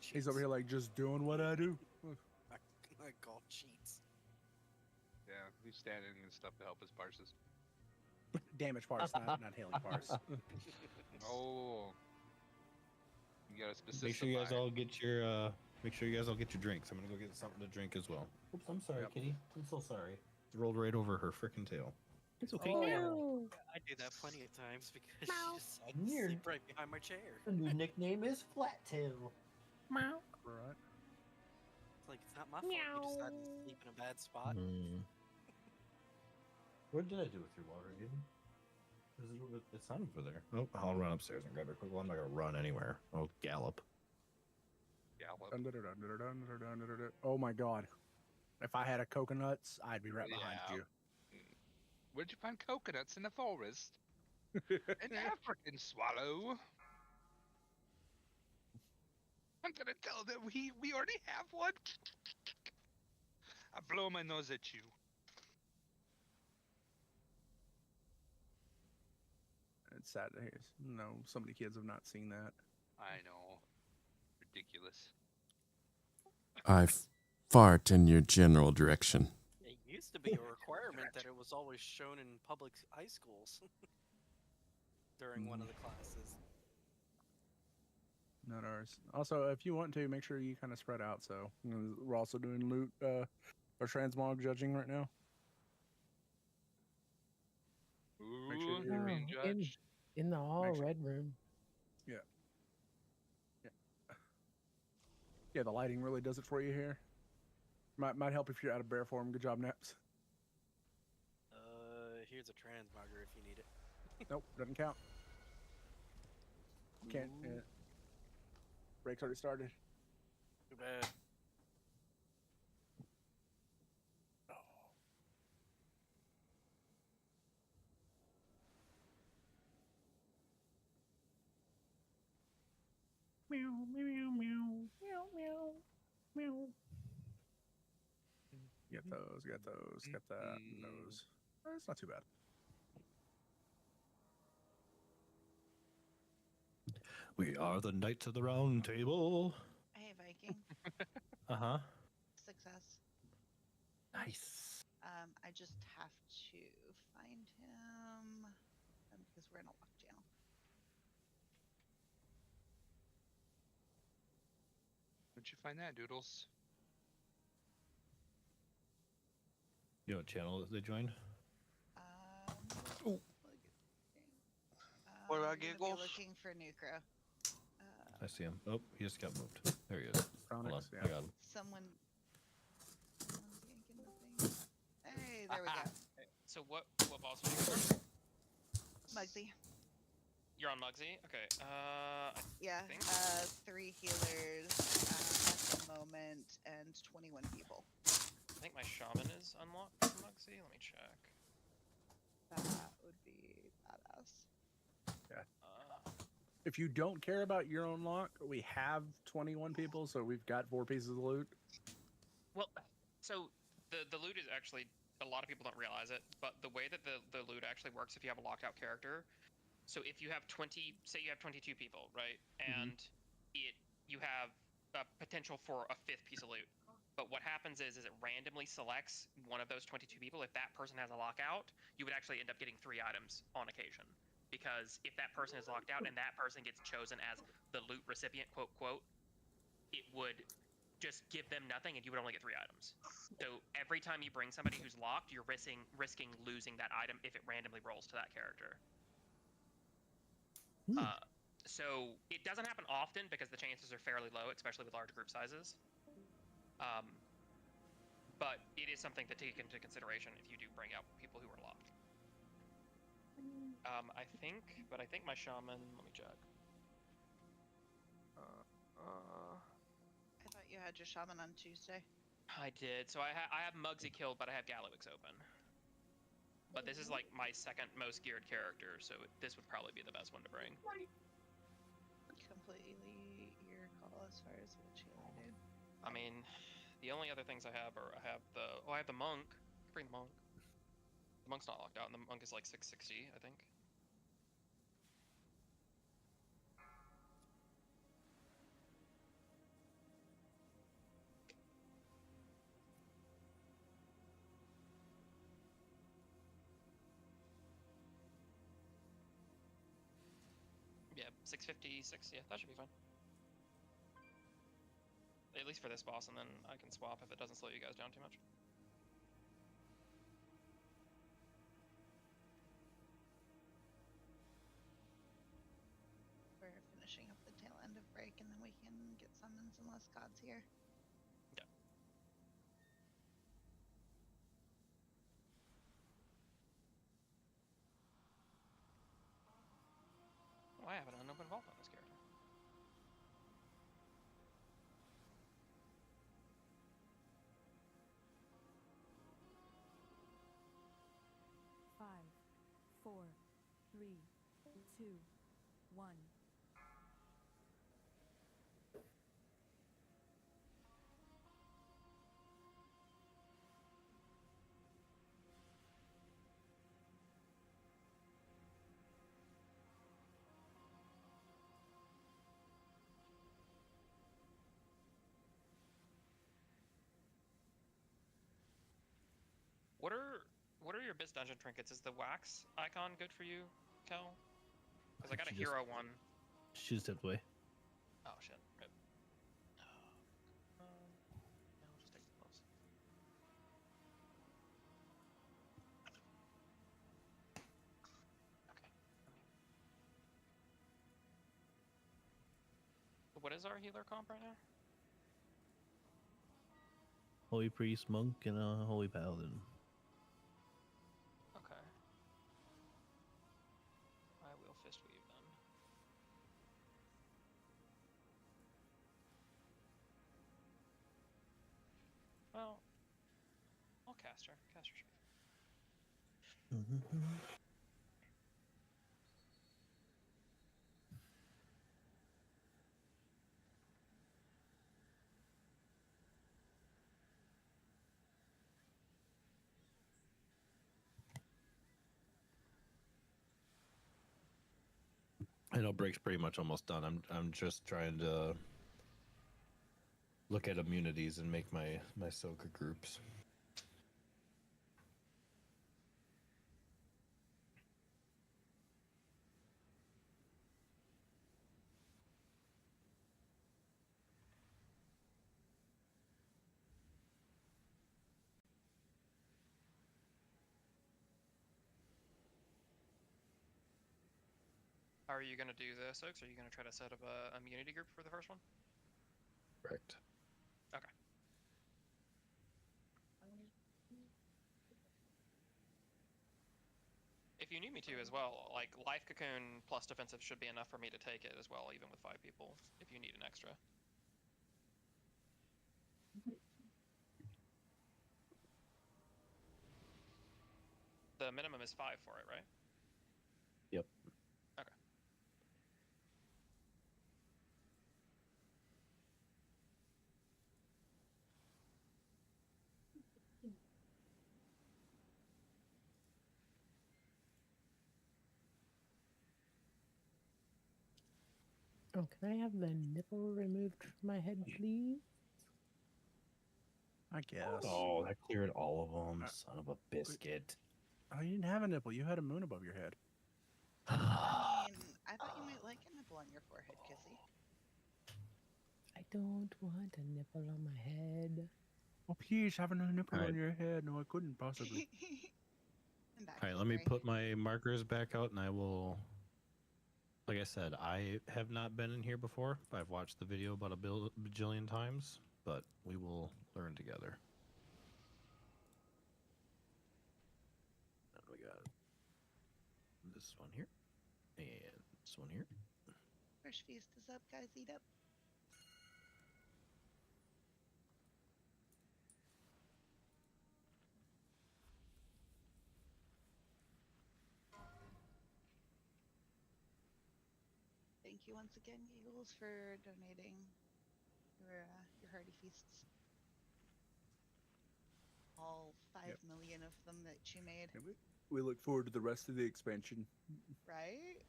He's over here like just doing what I do. I call cheats. Yeah, he's standing and stuff to help his parses. Damage parse, not healing parse. Oh. You gotta specify. Make sure you guys all get your drinks. I'm gonna go get something to drink as well. Oops, I'm sorry, kitty. I'm so sorry. It rolled right over her freaking tail. It's okay. I do that plenty of times because she just decided to sleep right behind my chair. Her new nickname is Flat Tail. Meow. Right. It's like, it's not my fault you decided to sleep in a bad spot. What did I do with your water, Aiden? It's not over there. Oh, I'll run upstairs and grab it quick. Well, I'm not gonna run anywhere. I'll gallop. Oh my god. If I had a coconuts, I'd be right behind you. Where'd you find coconuts in the forest? An African swallow. I'm gonna tell them we already have one. I blow my nose at you. It's sad to hear. No, so many kids have not seen that. I know. Ridiculous. I fart in your general direction. It used to be a requirement that it was always shown in public high schools during one of the classes. Not ours. Also, if you want to, make sure you kind of spread out. So we're also doing loot or transmog judging right now. Ooh, Make sure you're being judged. In the all red room. Yeah. Yeah. Yeah, the lighting really does it for you here. Might help if you're out of bear form. Good job, Naps. Here's a transmogger if you need it. Nope, doesn't count. Can't. Break's already started. Too bad. Meow, meow, meow, meow, meow, meow. Get those. Get those. Get that. And those. It's not too bad. We are the Knights of the Round Table. Hey, Viking. Uh-huh. Success. Nice. I just have to find him because we're in a lock channel. Where'd you find that, Doodles? You know what channel they joined? What about You're gonna giggles? be looking for Nucro. I see him. Oh, he just got moved. There he is. Hold on. Chronix, yeah. I got him. Someone's yanking the thing. Hey, there we go. So what boss are you from? Muggsy. You're on Muggsy? Okay. Yeah. think- 3 healers at the moment and 21 people. I think my shaman is unlocked for Muggsy. Let me check. That would be badass. Yeah. If you don't care about your own lock, we have 21 people, so we've got 4 pieces of loot. Well, so the loot is actually, a lot of people don't realize it, but the way that the loot actually works if you have a locked out character, so if you have 20, say you have 22 people, right? And you have a potential for a 5th piece of loot. But what happens is it randomly selects one of those 22 people. If that person has a lockout, you would actually end up getting 3 items on occasion. Because if that person is locked out and that person gets chosen as the loot recipient, quote, quote, it would just give them nothing and you would only get 3 items. So every time you bring somebody who's locked, you're risking losing that item if it randomly rolls to that character. So it doesn't happen often because the chances are fairly low, especially with large group sizes. But it is something to take into consideration if you do bring out people who are locked. I think my shaman. Let me check. I thought you had your shaman on Tuesday. I did. So I have Muggsy killed, but I have Gallywix open. But this is like my second most geared character, so this would probably be the best one to bring. Completely your call as far as which healer, dude. I mean, the only other things I have are I have the monk. Bring the monk. The monk's not locked out, and the monk is like 660, I think. Yeah, 656. Yeah, that should be fine. At least for this boss, and then I can swap if it doesn't slow you guys down too much. We're finishing up the tail end of break, and then we can get summons unless God's here. Yeah. Oh, I have an unopened vault on this character. Five, 4, 3, 2, 1. What are your best dungeon trinkets? Is the wax icon good for you, Kel? Because I got a She just- hero one. She just stepped away. Oh shit. Rip. Yeah, I'll just take the gloves. Okay. What is our healer comp right now? holy priest, monk, and a holy paladin. Okay. I will fist weave then. Well, I'll cast her. Cast her straight. I know break's pretty much almost done. I'm just trying to look at immunities and make my Soka groups. How are you going to do this, Oaks? Are you going to try to set up a immunity group for the first one? Correct. Okay. If you need me to as well, like Life Cocoon plus defensive should be enough for me to take it as well, even with 5 people, if you need an extra. The minimum is 5 for it, right? Yep. Okay. Oh, can I have the nipple removed from my head, please? I guess. Oh, that cleared all of them. Son of a biscuit. Oh, you didn't have a nipple. You had a moon above your head. I mean, I thought you might like a nipple on your forehead, Kissy. I don't want a nipple on my head. Oh, please, have a nipple Alright. on your head. No, I couldn't possibly. I'm back, All right, let me put my markers back out, and I will. Like I said, I have not been in here before. I've watched the video about a bajillion times, but we will learn together. And we got this one here, and this one here. First feast is up, guys. Eat up. Thank you once again, Eagles, for donating your hearty feasts. All 5,000,000 of them that you made. We look forward to the rest of the expansion. Right?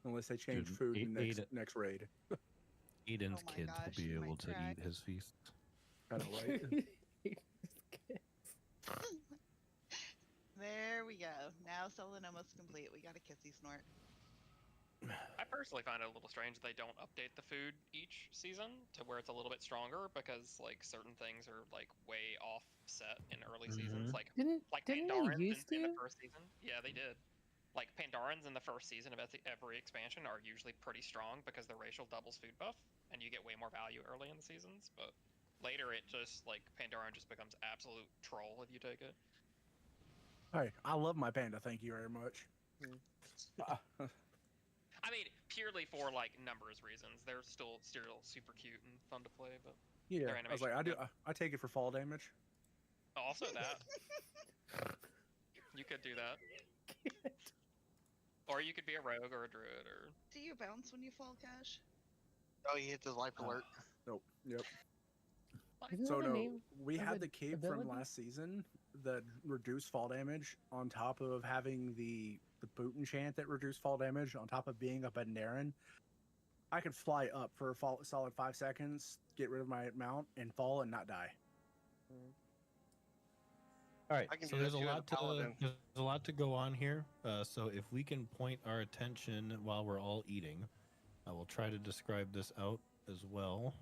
Unless they change Dude, food in the next raid. Aiden's my kids gosh, will be you able might to cry. eat his feast. I know, right? There we go. Now Selenoma's complete. We got a kissy snort. I personally find it a little strange that they don't update the food each season to where it's a little bit stronger, because like certain things are like way offset in early seasons, like Didn't they Pandarans used in the to? first season. Yeah, they did. Like Pandarans in the first season of every expansion are usually pretty strong because the racial doubles food buff, and you get way more value early in the seasons. But later, it just like Pandaran just becomes absolute troll if you take it. Hey, I love my panda. Thank you very much. I mean, purely for like numbers reasons, they're still super cute and fun to play. But Yeah, their I was like, animation's good. I take it for fall damage. Also that. You could do that. Or you could be a rogue or a druid or. Do you bounce when you fall, Cash? Oh, you hit the life alert. Nope. Yep. Isn't So that a no, name we of had an the cape ability? from last season that reduced fall damage on top of having the boot enchant that reduced fall damage on top of being a Bandaran. I could fly up for a solid 5 seconds, get rid of my mount, and fall and not die. All right, I can so do there's that a too as lot a paladin. there's a lot to go on here. So if we can point our attention while we're all eating, I will try to describe this out as well.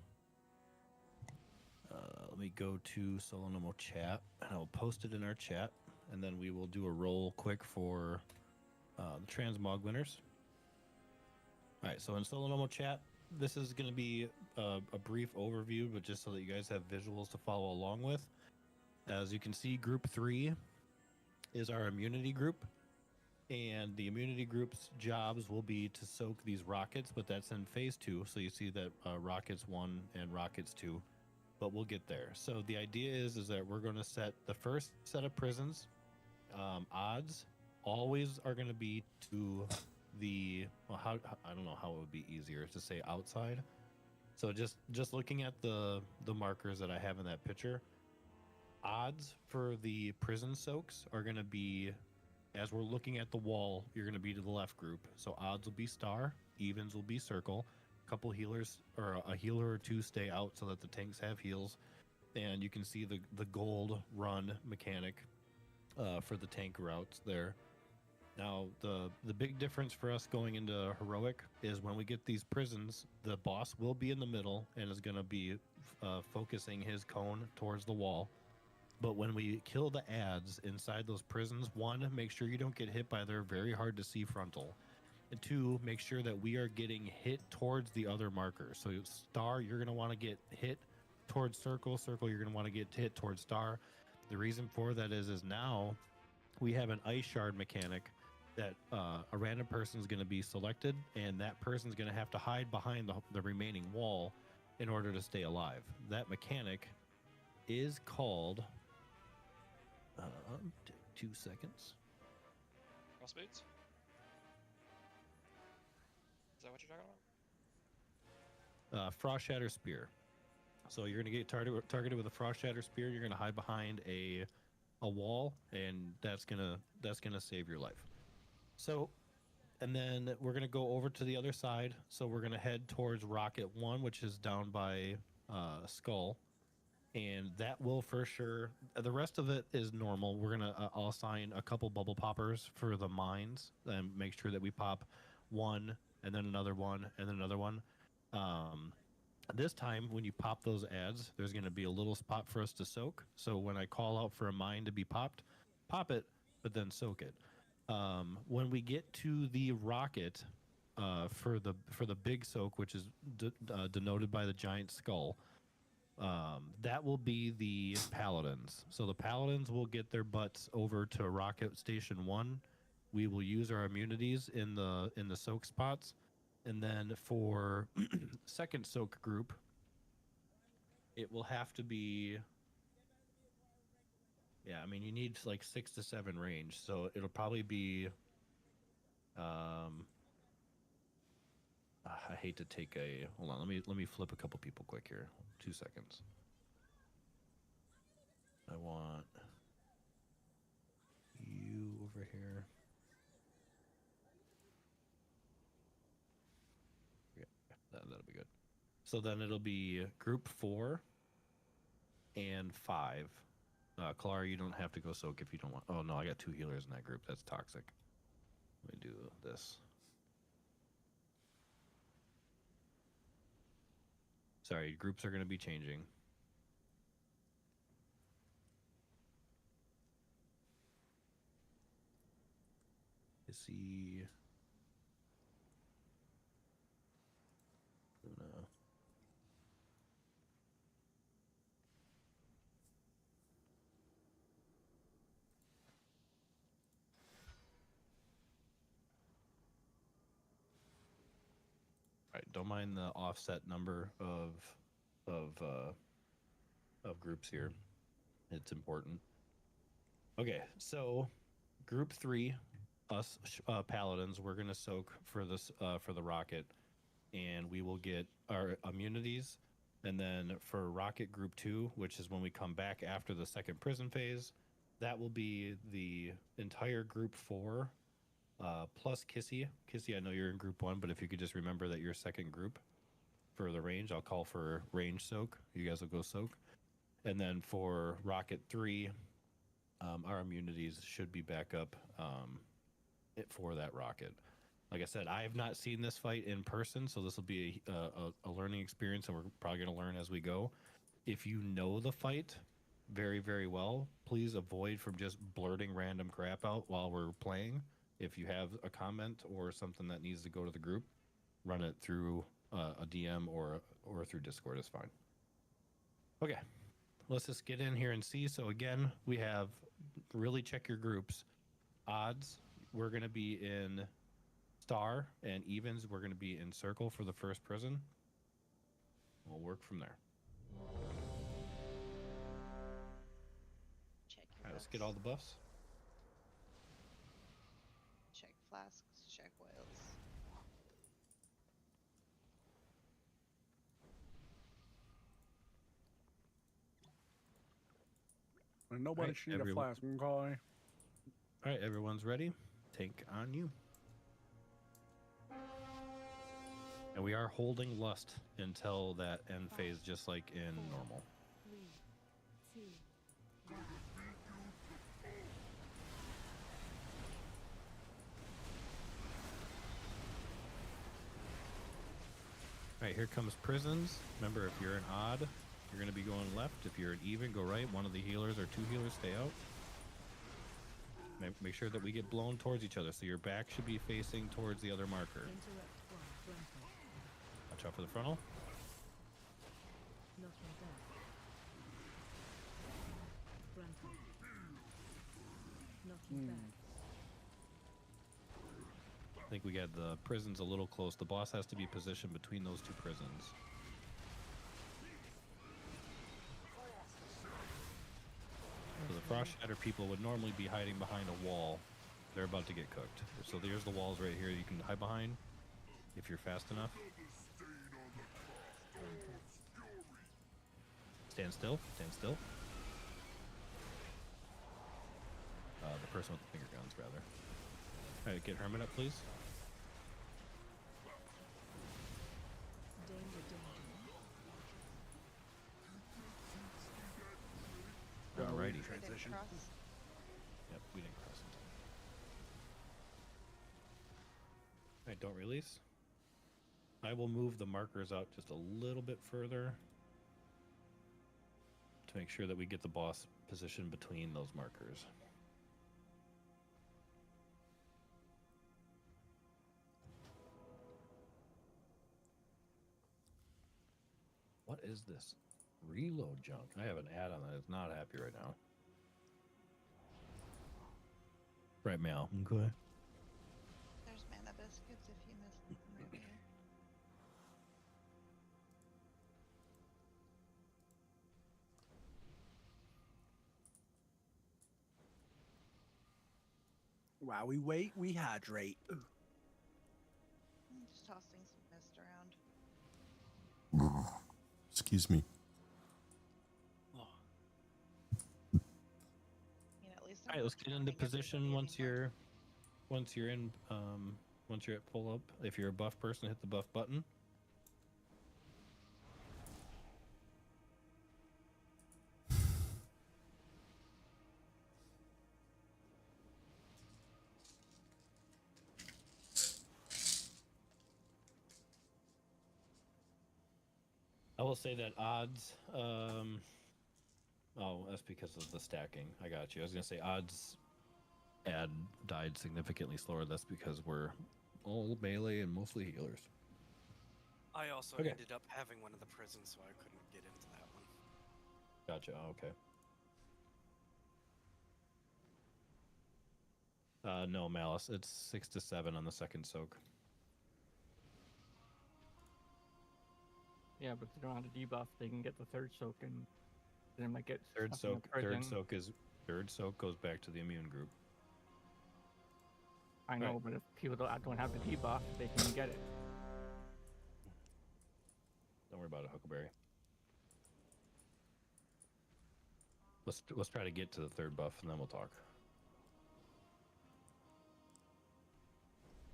Let me go to Solenomo chat, and I will post it in our chat, and then we will do a roll quick for the transmog winners. All right, so in Solenomo chat, this is going to be a brief overview, but just so that you guys have visuals to follow along with. As you can see, Group 3 is our immunity group. And the immunity group's jobs will be to soak these rockets, but that's in phase 2. So you see that rockets 1 and rockets 2, but we'll get there. So the idea is that we're going to set the first set of prisons. Odds always are going to be to the, well, how I don't know how it would be easier to say outside. So just looking at the markers that I have in that picture, odds for the prison soaks are going to be, as we're looking at the wall, you're going to be to the left group. So odds will be star, evens will be circle. A couple healers or a healer or two stay out so that the tanks have heals. And you can see the gold run mechanic for the tank routes there. Now, the big difference for us going into heroic is when we get these prisons, the boss will be in the middle and is going to be focusing his cone towards the wall. But when we kill the ads inside those prisons, 1, make sure you don't get hit by their very hard to see frontal. And 2, make sure that we are getting hit towards the other markers. So star, you're going to want to get hit towards circle. Circle, you're going to want to get hit towards star. The reason for that is now we have an ice shard mechanic that a random person is going to be selected, and that person is going to have to hide behind the remaining wall in order to stay alive. That mechanic is called... 2 seconds. Cross boots? Is that what you're talking about? Frost Shatter Spear. So you're going to get targeted with a Frost Shatter Spear. You're going to hide behind a wall, and that's gonna save your life. So, and then we're going to go over to the other side. So we're going to head towards Rocket 1, which is down by Skull. And that will for sure, the rest of it is normal. We're going to, I'll assign a couple bubble poppers for the mines and make sure that we pop 1 and then another 1 and then another 1. This time when you pop those ads, there's going to be a little spot for us to soak. So when I call out for a mine to be popped, pop it, but then soak it. When we get to the rocket for the big soak, which is denoted by the giant skull, that will be the paladins. So the paladins will get their butts over to rocket station 1. We will use our immunities in the soak spots, and then for second soak group, it will have to be, yeah, I mean, you need like 6 to 7 range, so it'll probably be I hate to take a, hold on, let me flip a couple people quick here. 2 seconds. I want you over here. Yeah, that'll be good. So then it'll be group 4 and 5. Clara, you don't have to go soak if you don't want. Oh no, I got 2 healers in that group. That's toxic. Let me do this. Sorry, groups are going to be changing. Is he... Right, don't mind the offset number of groups here. It's important. Okay, so group 3, us paladins, we're gonna soak for this for the rocket, and we will get our immunities. And then for rocket group 2, which is when we come back after the second prison phase, that will be the entire group 4 plus Kissy. Kissy, I know you're in group 1, but if you could just remember that you're second group for the range, I'll call for range soak. You guys will go soak. And then for rocket 3, our immunities should be back up for that rocket. Like I said, I have not seen this fight in person, so this will be a learning experience, and we're probably going to learn as we go. If you know the fight very, very well, please avoid from just blurting random crap out while we're playing. If you have a comment or something that needs to go to the group, run it through a DM or through Discord is fine. Okay, let's just get in here and see. So again, we have really check your groups. Odds, we're going to be in star, and evens, we're going to be in circle for the first prison. We'll work from there. Check All your right, let's buffs. get all the buffs. Check flasks, check oils. And nobody Right, should need a flask, okay? All right, everyone's ready. Take on you. And we are holding lust until that end phase, just like in normal. 3, 2, 1. All right, here comes prisons. Remember, if you're an odd, you're going to be going left. If you're an even, go right. One of the healers or two healers stay out. Make sure that we get blown towards each other. So your back should be facing towards the other marker. Interrupt 1. Blanco. Watch out for the frontal. Knocking dead. Blanco. Knocking back. I think we got the prisons a little close. The boss has to be positioned between those two prisons. So the Frost Shatter people would normally be hiding behind a wall. They're about to get cooked. So there's the walls right here you can hide behind if you're fast enough. Stand still. Stand still. The person with the finger guns, rather. All right, get Hermit up, please. Danger, danger. Alrighty. Transition. Yep, we didn't cross in time. Alright, don't release. I will move the markers out just a little bit further to make sure that we get the boss positioned between those markers. What is this? Reload junk. I have an add-on that is not happy right now. Right, Mal. Okay. There's mana biscuits if you missed them earlier. While we wait, we hydrate. I'm just tossing some mist around. Excuse me. You know, at least All right, let's get into position once you're in once you're at pull up. If you're a buff person, hit the buff button. I will say that odds. Oh, that's because of the stacking. I got you. I was gonna say odds died significantly slower. That's because we're all melee and mostly healers. I also Okay. ended up having one of the prisons, so I couldn't get into that one. Gotcha. Okay. No, Malice. It's 6 to 7 on the second soak. Yeah, but if they don't have a debuff, they can get the third soak and they might get Third stuck in the soak. prison. Third soak goes back to the immune group. I know, Right. but if people don't have the debuff, they can get it. Don't worry about it, Huckleberry. Let's try to get to the third buff and then we'll talk.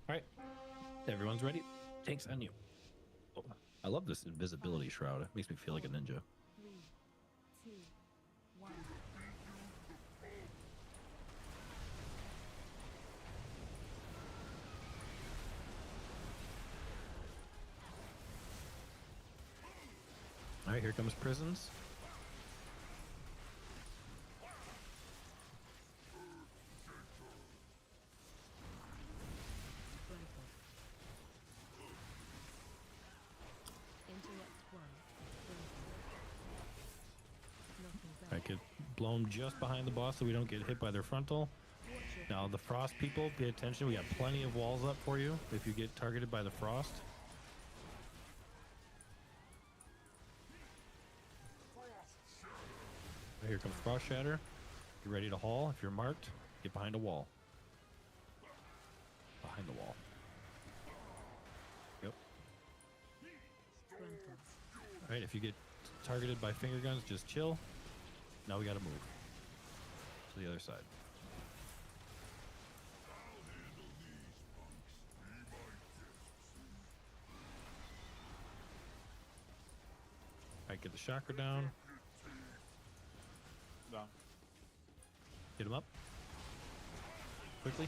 All right, everyone's ready. Takes on you. Oh, I love this invisibility shroud. It makes me feel like a ninja. 3, 2, 1. All right, here comes prisons. blow them just behind the boss so we don't get hit by their frontal. Now the frost people, pay attention. We got plenty of walls up for you if you get targeted by the frost. Here comes Frost Shatter. Get ready to haul. If you're marked, get behind a wall. Behind the wall. Yep. Alright, if you get targeted by finger guns, just chill. Now we gotta move to the other side. Alright, get the chakra down. Down. Get him up. Quickly.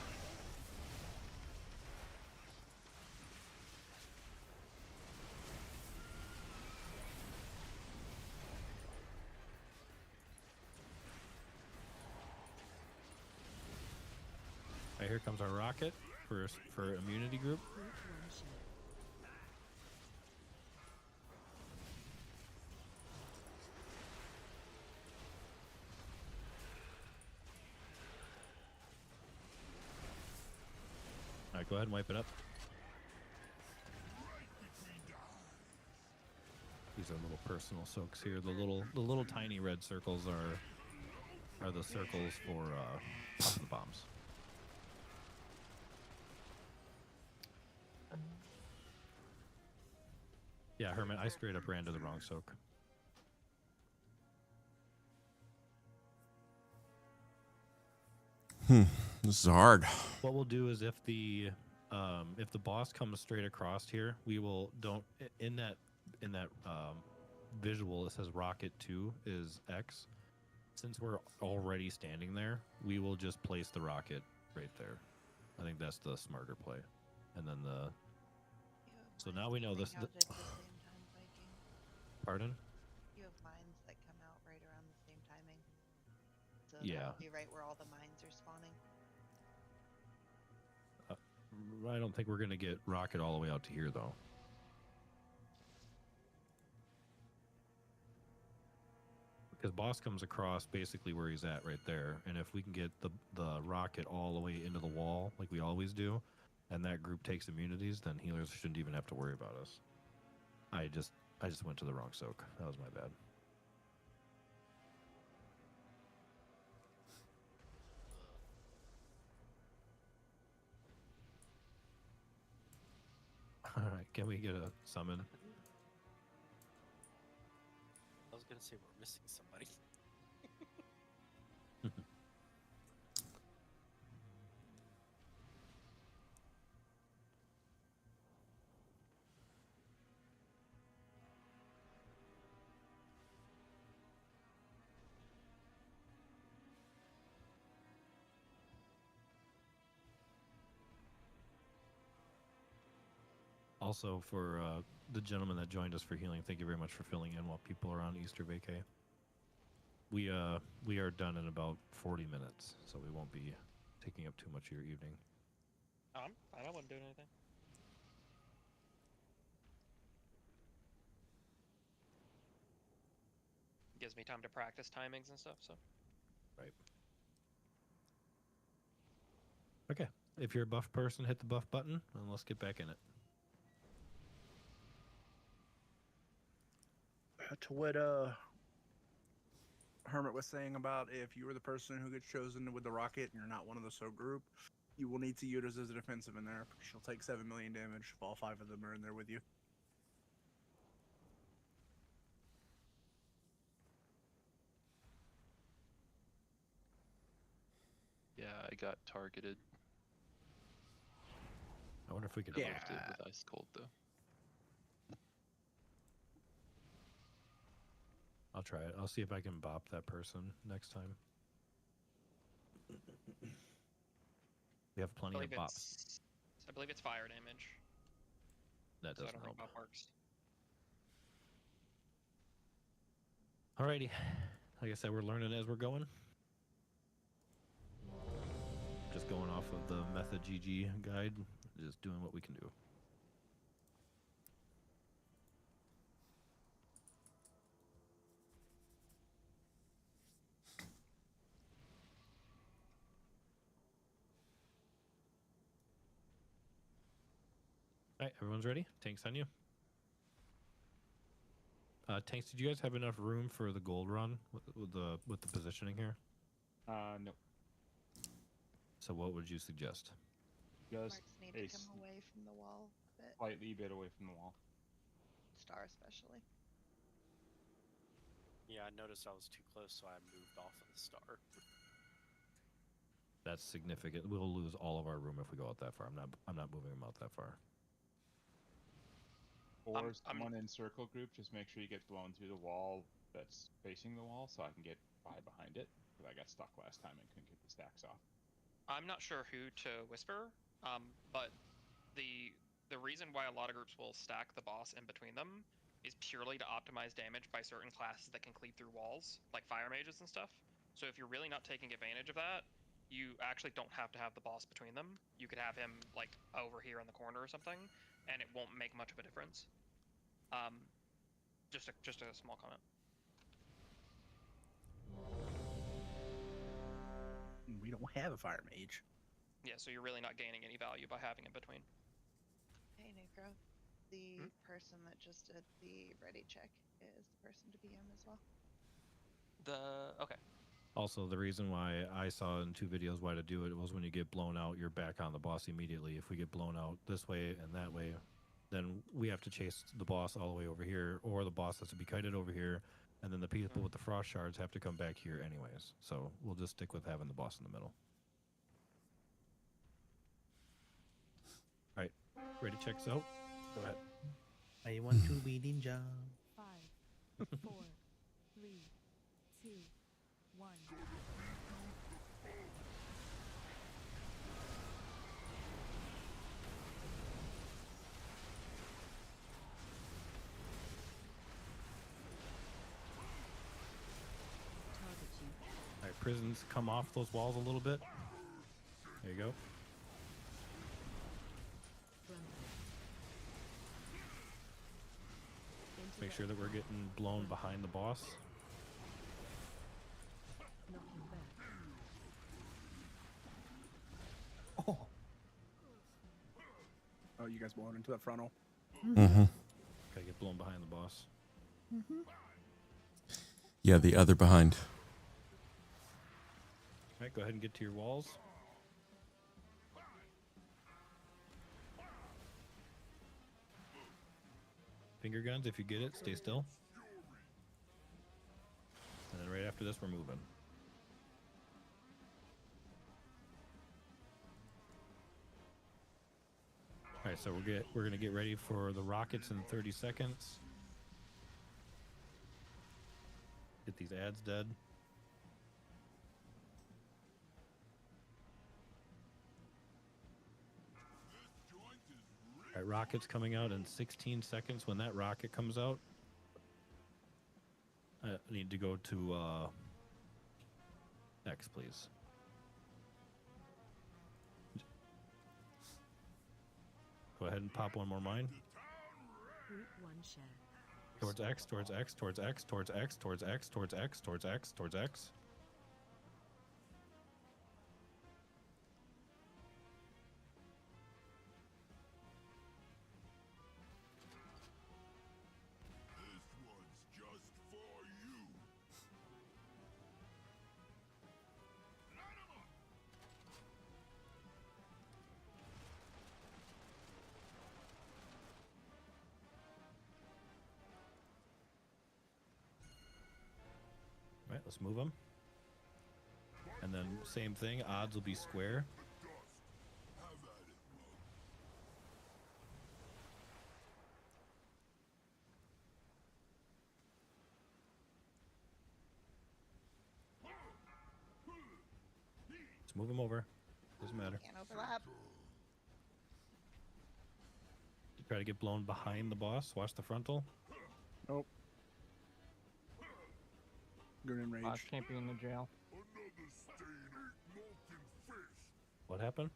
Alright, here comes our rocket for immunity group. Alright, go ahead and wipe it up. These are little personal soaks here. The little tiny red circles are the circles for popping the bombs. Yeah, Hermit, I straight up ran to the wrong soak. This is hard. What we'll do is if the boss comes straight across here, we will in that visual it says rocket 2 is X. Since we're already standing there, we will just place the rocket right there. I think that's the smarter play. And then so now we know this. Pardon? You have mines that come out right around the same timing. So Yeah. that would be right where all the mines are spawning. I don't think we're gonna get rocket all the way out to here though. Because boss comes across basically where he's at right there, and if we can get the rocket all the way into the wall like we always do, and that group takes immunities, then healers shouldn't even have to worry about us. I just went to the wrong soak. That was my bad. All right, can we get a summon? I was gonna say we're missing somebody. Also, for the gentleman that joined us for healing, thank you very much for filling in while people are on Easter vacay. We are done in about 40 minutes, so we won't be taking up too much of your evening. I'm fine. I wasn't doing anything. Gives me time to practice timings and stuff, so. Right. Okay. If you're a buff person, hit the buff button, and let's get back in it. To what Hermit was saying about if you were the person who gets chosen with the rocket and you're not one of the SO group, you will need to use as a defensive in there. She'll take 7 million damage if all 5 of them are in there with you. Yeah, I got targeted. I wonder if we could I left it with ice cold though. I'll try it. I'll see if I can bop that person next time. We have plenty of bops. I believe it's fire damage. That So I doesn't don't help. think bop works. Alrighty. Like I said, we're learning as we're going. Just going off of the Method GG guide, just doing what we can do. All right, everyone's ready? Tanks on you. Tanks, did you guys have enough room for the gold run with the positioning here? No. So what would you suggest? Just Marks need to come away from the wall a bit. slightly bit away from the wall. Star especially. Yeah, I noticed I was too close, so I moved off of the star. That's significant. We'll lose all of our room if we go out that far. I'm not moving them out that far. Or someone in circle group, just make sure you get blown through the wall that's facing the wall, so I can get by behind it. Because I got stuck last time and couldn't get the stacks off. I'm not sure who to whisper, but the reason why a lot of groups will stack the boss in between them is purely to optimize damage by certain classes that can cleave through walls, like fire mages and stuff. So if you're really not taking advantage of that, you actually don't have to have the boss between them. You could have him like over here in the corner or something, and it won't make much of a difference. Just a small comment. We don't have a fire mage. Yeah, so you're really not gaining any value by having it between. Hey, Necro. The person that just did the ready check is the person to BM as well. Okay. Also, the reason why I saw in 2 videos why to do it was when you get blown out, you're back on the boss immediately. If we get blown out this way and that way, then we have to chase the boss all the way over here, or the boss has to be kited over here, and then the people with the frost shards have to come back here anyways. So we'll just stick with having the boss in the middle. All right, ready checks out. Go ahead. I want to be ninja. 5, 4, 3, 2, 1. All right, prisons come off those walls a little bit. There you go. Make sure that we're getting blown behind the boss. Oh, you guys blowing into that frontal? Mm-hmm. Gotta get blown behind the boss. Yeah, the other behind. All right, go ahead and get to your walls. Finger guns, if you get it, stay still. And then right after this, we're moving. All right, so we're gonna get ready for the rockets in 30 seconds. Get these ads dead. All right, rockets coming out in 16 seconds. When that rocket comes out, I need to go to X, please. Go ahead and pop one more mine. Group 1 share. Towards X, towards X, towards X, towards X, towards X, towards X, towards X, towards X. Right, let's move them. And then same thing, odds will be square. Let's move them over. Doesn't matter. Can't overlap. Try to get blown behind the boss. Watch the frontal. Nope. Good in rage. Boss can't be in the jail. What happened?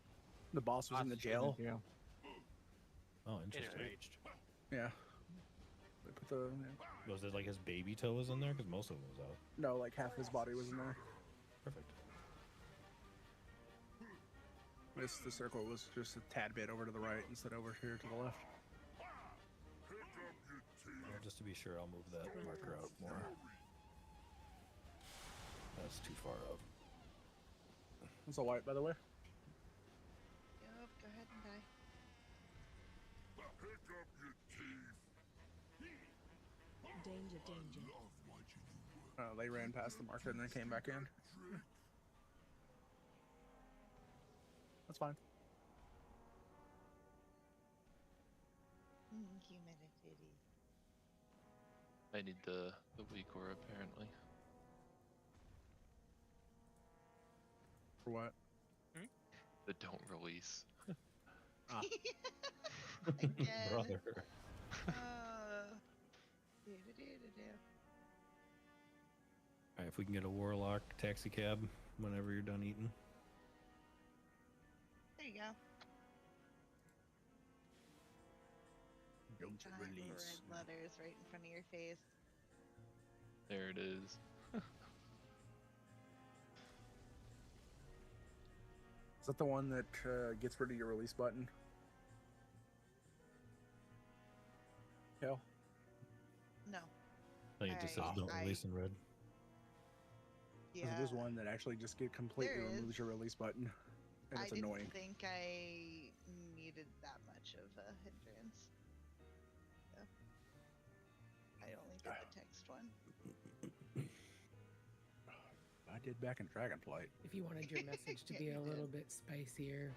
The boss was in the jail. Oh, interesting. Enraged. Yeah. They put the Was it like his baby toe was in there? Because most of it was out. no, like half his body was in there. Perfect. The circle was just a tad bit over to the right instead of over here to the left. just to be sure, I'll move that marker out more. That's too far up. It's a white, by the way. Yep, go ahead and die. Danger, danger. They ran past the marker and then came back in. That's fine. Humidity. I need the weak ore apparently. For what? The don't release. Ah. Again. Brother. Alright, if we can get a warlock taxi cab whenever you're done eating. There you go. Don't Giant release. red letters right in front of your face. There it is. Is that the one that gets rid of your release button? Hell. No. I think it just says don't release in red. Yeah. There's one that actually just completely There removes is. your release button. And it's I annoying. didn't think I needed that much of a hindrance. Yeah. I only did the text one. I did back in Dragonflight. If you wanted your message to Yeah, be you a little did. bit spicier,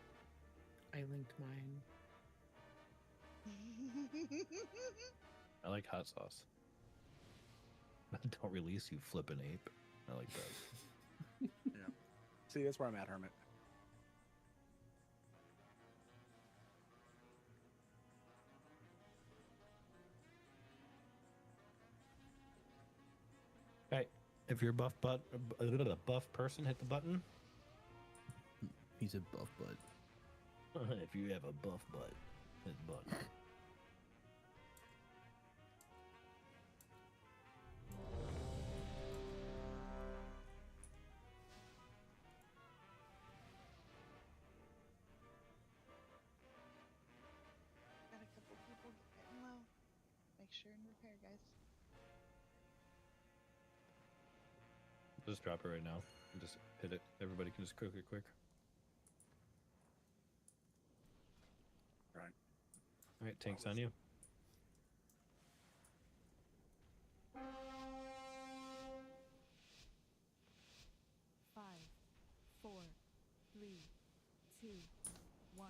I linked mine. I like hot sauce. Don't release, you flippin' ape. I like that. Yeah. See, that's where I'm at, Hermit. Alright, if you're a buff person, hit the button. He said buff butt. If you have a buff butt, hit the button. Got a couple people getting low. Make sure and repair, guys. Just drop it right now. And just hit it. Everybody can just cook it quick. Right. Alright, tank's on you. Five, 4, 3, 2, 1.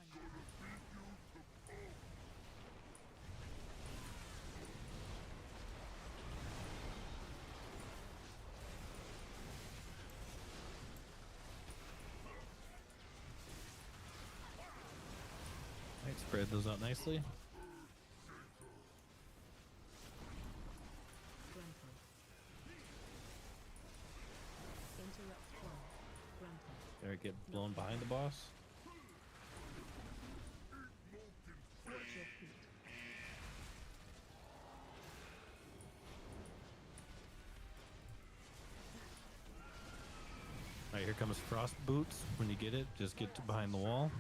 Alright, spread those out nicely. Interrupt 1. Granted. Alright, get blown behind the boss. Watch your feet. Alright, here comes frost boots. When you get it, just get to behind the wall.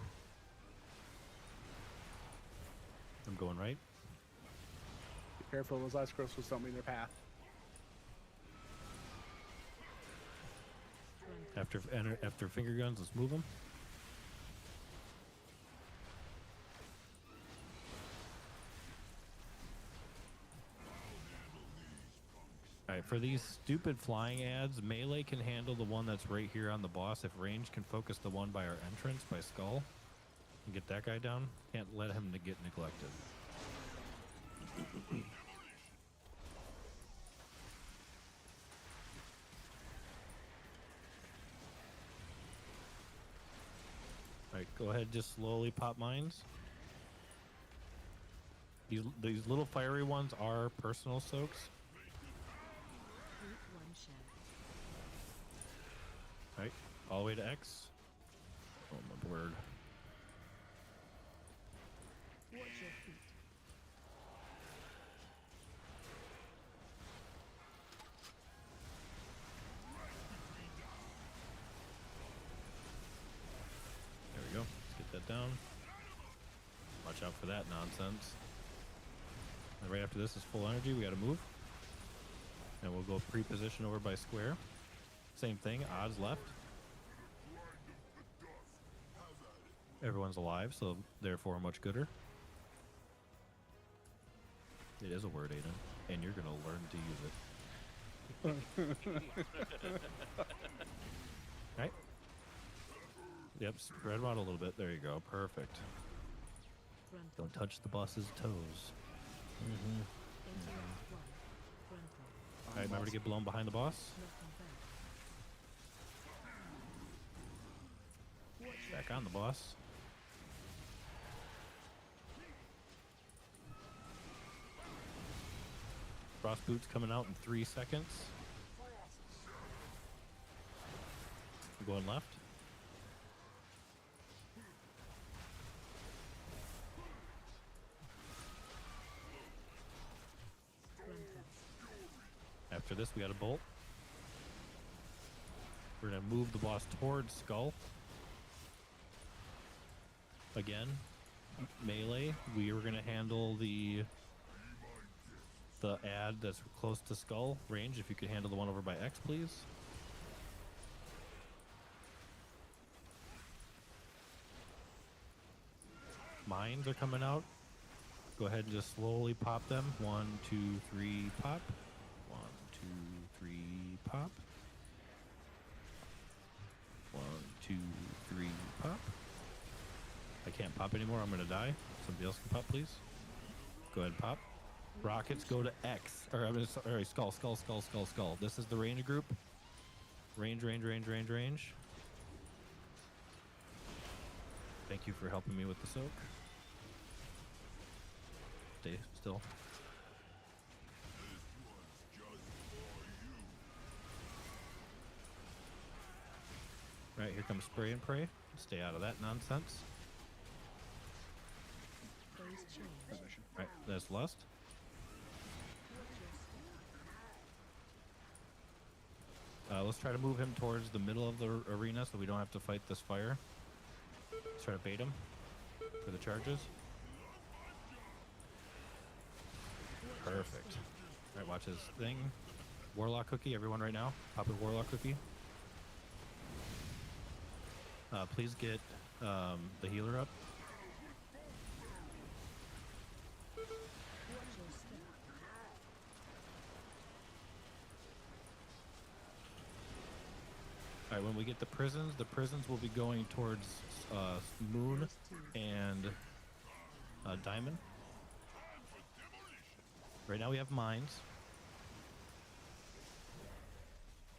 I'm going right. Be careful, those ice crystals don't mean their path. After finger guns, let's move them. Alright, for these stupid flying ads, melee can handle the one that's right here on the boss. If range can focus the one by our entrance, by Skull, and get that guy down. Can't let him get neglected. Alright, go ahead, just slowly pop mines. These little fiery ones are personal soaks. Group 1 share. Alright, all the way to X. Oh my word. Watch your feet. There we go. Let's get that down. Watch out for that nonsense. And right after this is full energy. We got to move. And we'll go pre-position over by square. Same thing. Odds left. Everyone's alive, so therefore much gooder. It is a word, Aiden, and you're gonna learn to use it. Right? Yep, spread them out a little bit. There you go. Perfect. Don't touch the boss's toes. Alright, remember to get blown behind the boss. Back on the boss. Frost boots coming out in 3 seconds. I'm going left. After this, we got a bolt. We're gonna move the boss towards Skull. Again, melee. We were gonna handle the ad that's close to Skull range. If you could handle the one over by X, please. Mines are coming out. Go ahead and just slowly pop them. 1, 2, 3, pop. 1, 2, 3, pop. 1, 2, 3, pop. I can't pop anymore. I'm gonna die. Somebody else can pop, please. Go ahead and pop. Rockets go to X. Or I'm sorry, Skull, Skull, Skull, Skull, Skull. This is the range group. Range, range, range, range, range. Thank you for helping me with the soak. Stay still. Right, here comes spray and pray. Stay out of that nonsense. Right, that's Lust. Let's try to move him towards the middle of the arena so we don't have to fight this fire. Let's try to bait him for the charges. Perfect. Alright, watch his thing. Warlock cookie, everyone right now. Pop a Warlock cookie. Please get the healer up. Alright, when we get the prisons will be going towards Moon and Diamond. Right now we have mines.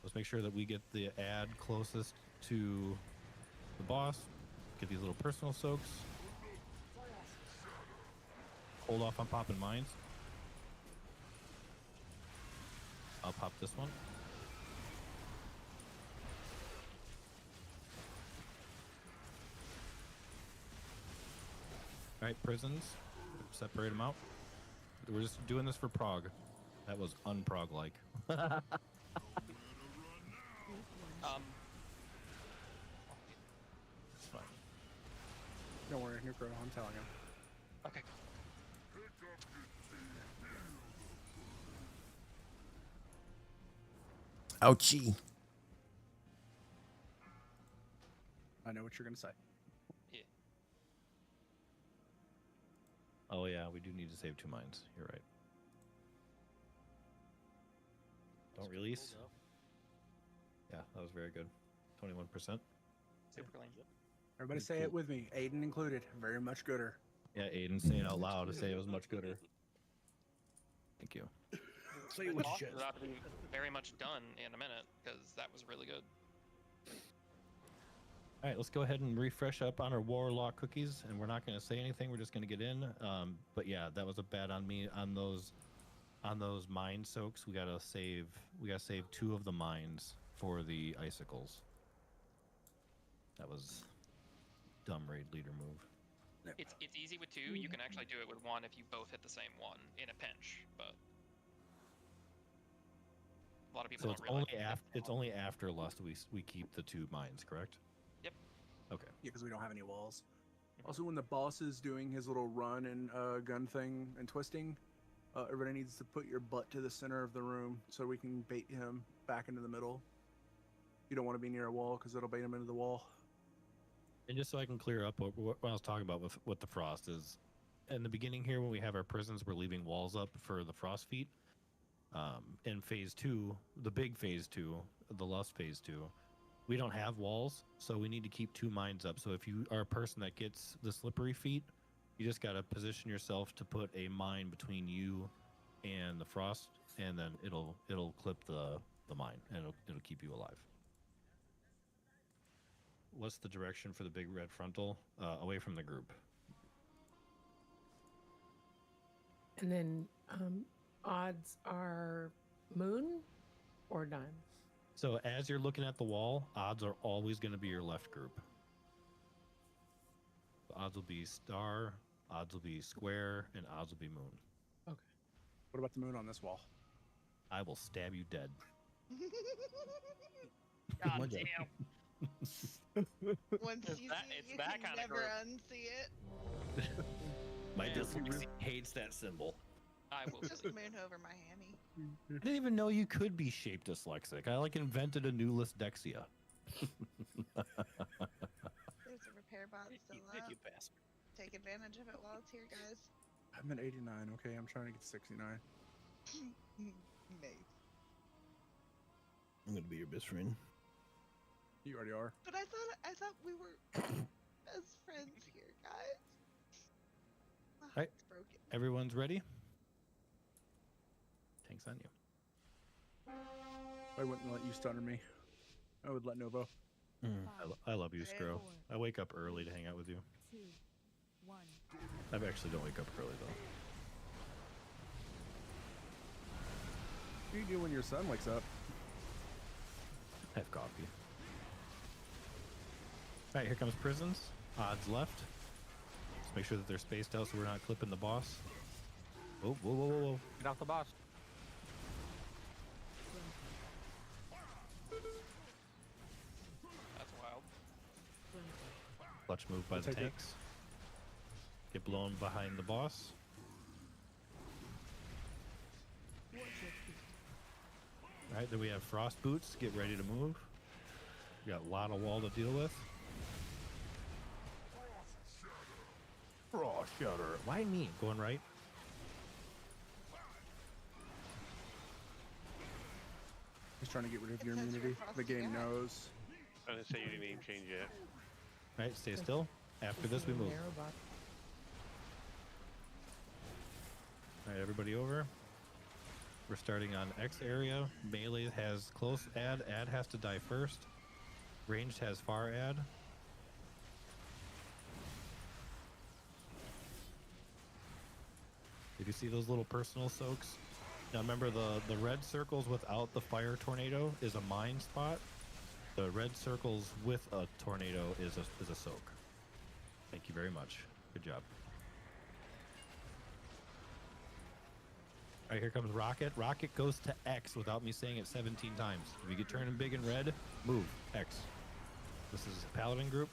Let's make sure that we get the ad closest to the boss. Get these little personal soaks. Hold off on popping mines. I'll pop this one. Alright, prisons. Separate them out. We're just doing this for prog. That was unprog-like. Don't worry, Nucro, I'm telling him. Okay. Ouchie. I know what you're gonna say. Yeah. Oh yeah, we do need to save 2 mines. You're right. Don't release. Yeah, that was very good. 21%. Super clean. Everybody say it with me, Aiden included. Very much gooder. Yeah, Aiden saying out loud to say it was much gooder. Thank you. Say it with Boss your is chest. about to be very much done in a minute because that was really good. All right, let's go ahead and refresh up on our Warlock cookies, and we're not going to say anything. We're just going to get in. But yeah, that was a bad on me on those mine soaks. We gotta save 2 of the mines for the icicles. That was dumb raid leader move. It's easy with 2. You can actually do it with 1 if you both hit the same one in a pinch, but a lot of people So don't it's realize. it's only after Lust we keep the 2 mines, correct? Yep. Okay. Yeah, because we don't have any walls. Also, when the boss is doing his little run and gun thing and twisting, Everybody needs to put your butt to the center of the room so we can bait him back into the middle. You don't want to be near a wall because it'll bait him into the wall. And just so I can clear up what I was talking about with the frost is, in the beginning here when we have our prisons, we're leaving walls up for the frost feet. In phase 2, the big phase 2, the lust phase 2, we don't have walls, so we need to keep 2 mines up. So if you are a person that gets the slippery feet, you just got to position yourself to put a mine between you and the frost, and then it'll clip the mine, and it'll keep you alive. What's the direction for the big red frontal? Away from the group. And then odds are moon or none. So as you're looking at the wall, odds are always going to be your left group. The odds will be star, odds will be square, and odds will be moon. Okay. What about the moon on this wall? I will stab you dead. God damn. Once you see it, It's you that can kind of never group. unsee it. My Yeah. dyslexia hates that symbol. I will Just believe. moon over my hammy. I didn't even know you could be shape dyslexic. I invented a new dysdexia. There's a repair bot still up. You bastard. Take advantage of it while it's here, guys. I'm at 89. Okay, I'm trying to get to 69. Nice. I'm gonna be your best friend. You already are. But I thought we were best friends here, guys. My Right. heart's broken. Everyone's ready? Tank's on you. I wouldn't let you stunner me. I would let Novo. I love you, Scro. I wake up early to hang out with you. 2, 1. I actually don't wake up early, though. What do you do when your son wakes up? Have coffee. All right, here comes prisons. Odds left. Just make sure that they're spaced out so we're not clipping the boss. Whoa, whoa, whoa, whoa, whoa. Get off the boss. That's wild. Clutch move by the Take it. tanks. Get blown behind the boss. Watch your feet. All right, then we have frost boots. Get ready to move. We got a lot of wall to deal with. Frost shutter. Why me? Going right. He's trying to get rid of your It says you're immunity. across The the game gap. knows. I didn't say you didn't even change yet. All right, stay still. After this, we move. Narrow box. All right, everybody over. We're starting on X area. Melee has close ad. Ad has to die first. Ranged has far ad. If you see those little personal soaks, now remember the red circles without the fire tornado is a mine spot. The red circles with a tornado is a soak. Thank you very much. Good job. All right, here comes Rocket. Rocket goes to X without me saying it 17 times. If you get turning big and red, move. X. This is Paladin group.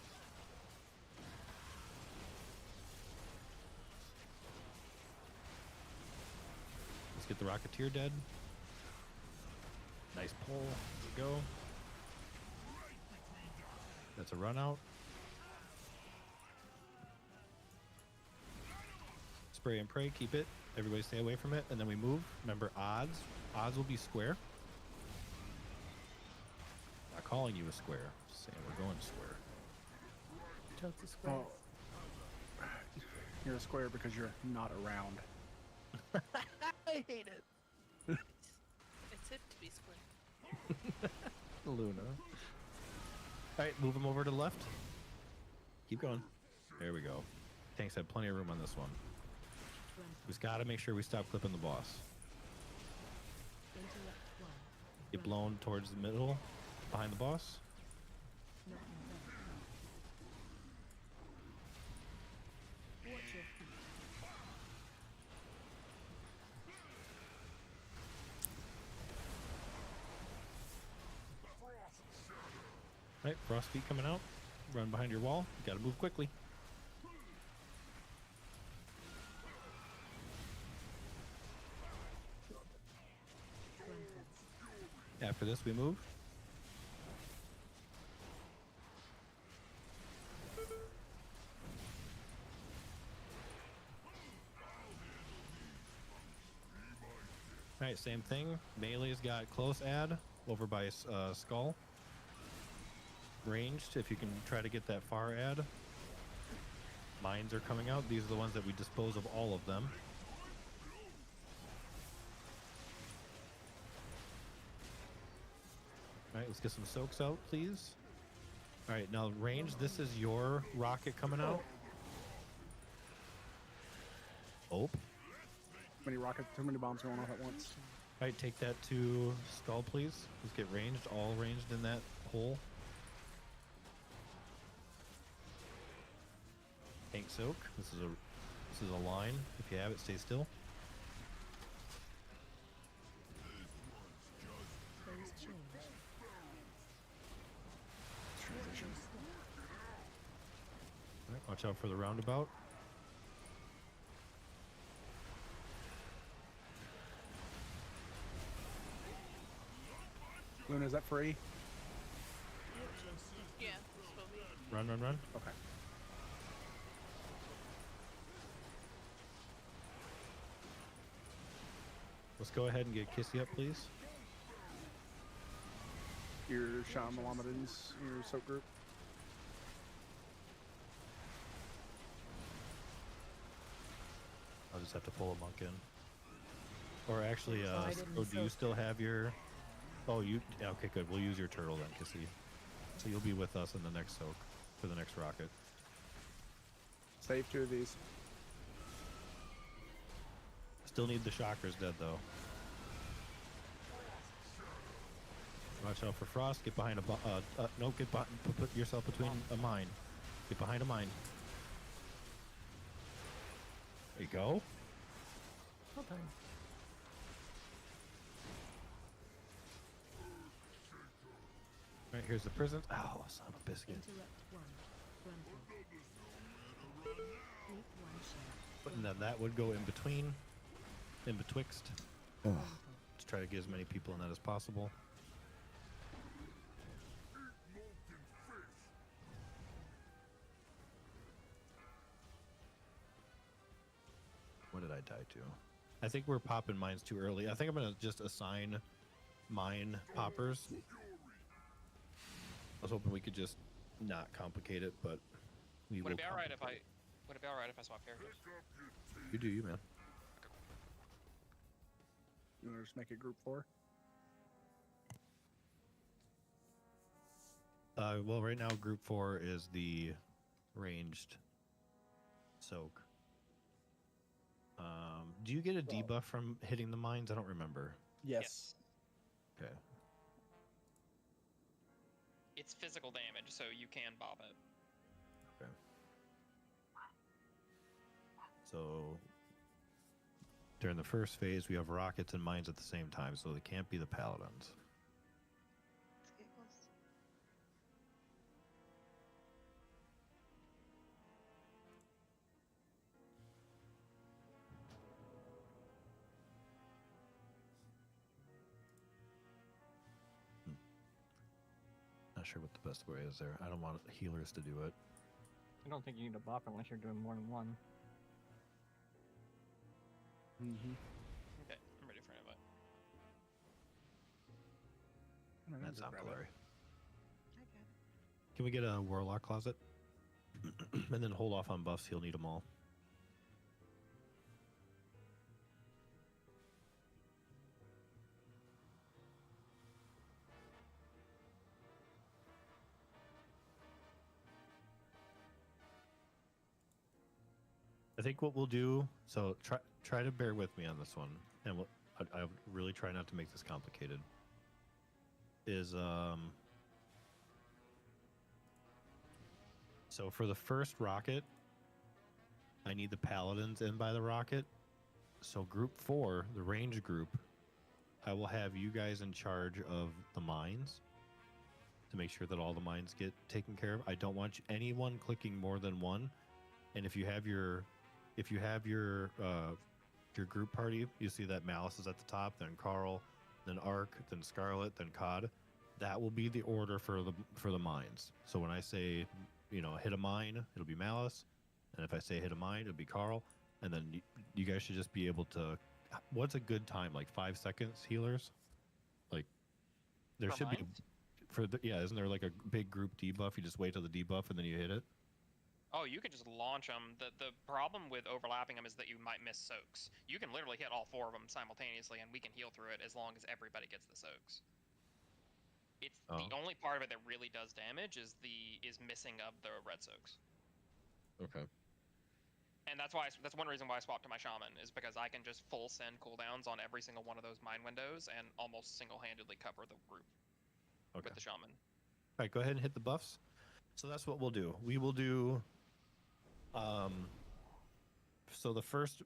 Let's get the Rocketeer dead. Nice pull. There we go. That's a run out. Spray and pray. Keep it. Everybody stay away from it, and then we move. Remember, odds. Odds will be square. Not calling you a square. Just saying we're going square. Tilted square. Oh, you're a square because you're not around. I hate it. It's hip to be square. Luna. All right, move them over to the left. Keep going. There we go. Tanks have plenty of room on this one. We just got to make sure we stop clipping the boss. Intellect 1. Get blown towards the middle, behind the boss. Not invent. Watch your feet. Right, frost feet coming out. Run behind your wall. You got to move quickly. After this, we move. All right, same thing. Melee's got close ad over by Skull. Ranged, if you can try to get that far ad. Mines are coming out. These are the ones that we dispose of all of them. All right, let's get some soaks out, please. All right, now range. This is your rocket coming out. Oh. Too many rockets, too many bombs going off at once. All right, take that to Skull, please. Let's get ranged, all ranged in that hole. Tank soak. This is a line. If you have it, stay still. All right, watch out for the roundabout. Luna, is that free? Yeah, this will be. Run, run, run. Okay. Let's go ahead and get Kissy up, please. Your Shah Mohammedans, your soap group. I'll just have to pull a monk in. Or actually, oh, do you still have your... Oh, you... Okay, good. We'll use your turtle then, Kissy. So you'll be with us in the next soak for the next rocket. Save 2 of these. Still need the shockers dead, though. Watch out for frost. Get behind a... no, get behind... Put yourself between a mine. Get behind a mine. There you go. Well done. Right, here's the prison. Oh, son of a biscuit. And then that would go in between, in betwixt. Oh. Let's try to get as many people in that as possible. What did I die to? I think we're popping mines too early. I think I'm going to just assign mine poppers. I was hoping we could just not complicate it, but we Would will. it be alright if I swap characters? You do, you man. You want to just make it group 4? Well, right now group 4 is the ranged soak. Do you get a debuff from hitting the mines? I don't remember. Yes. Okay. It's physical damage, so you can bob it. Okay. So during the first phase, we have rockets and mines at the same time, so they can't be the paladins. Not sure what the best way is there. I don't want healers to do it. I don't think you need a buff unless you're doing more than one. Mm-hmm. Okay, I'm ready for an invite. That's not blurry. I got it. Can we get a warlock closet? And then hold off on buffs. He'll need them all. I think what we'll do, so try to bear with me on this one, and I really try not to make this complicated. Is so for the first rocket, I need the paladins in by the rocket. So group 4, the range group, I will have you guys in charge of the mines to make sure that all the mines get taken care of. I don't want anyone clicking more than one, and if you have your group party, you see that Malice is at the top, then Carl, then Arc, then Scarlet, then Cod. That will be the order for the mines. So when I say, hit a mine, it'll be Malice, and if I say hit a mine, it'll be Carl, and then you guys should just be able to. What's a good time? Like 5 seconds, healers. Like there For should be mines? Isn't there like a big group debuff? You just wait till the debuff and then you hit it. Oh, you can just launch them. The problem with overlapping them is that you might miss soaks. You can literally hit all 4 of them simultaneously, and we can heal through it as long as everybody gets the soaks. It's the only part of it that really does damage is missing of the red soaks. Okay. And that's one reason why I swapped to my shaman, is because I can just full send cooldowns on every single one of those mine windows and almost single-handedly cover the group with the shaman. All right, go ahead and hit the buffs. So that's what we'll do. We will do. So the first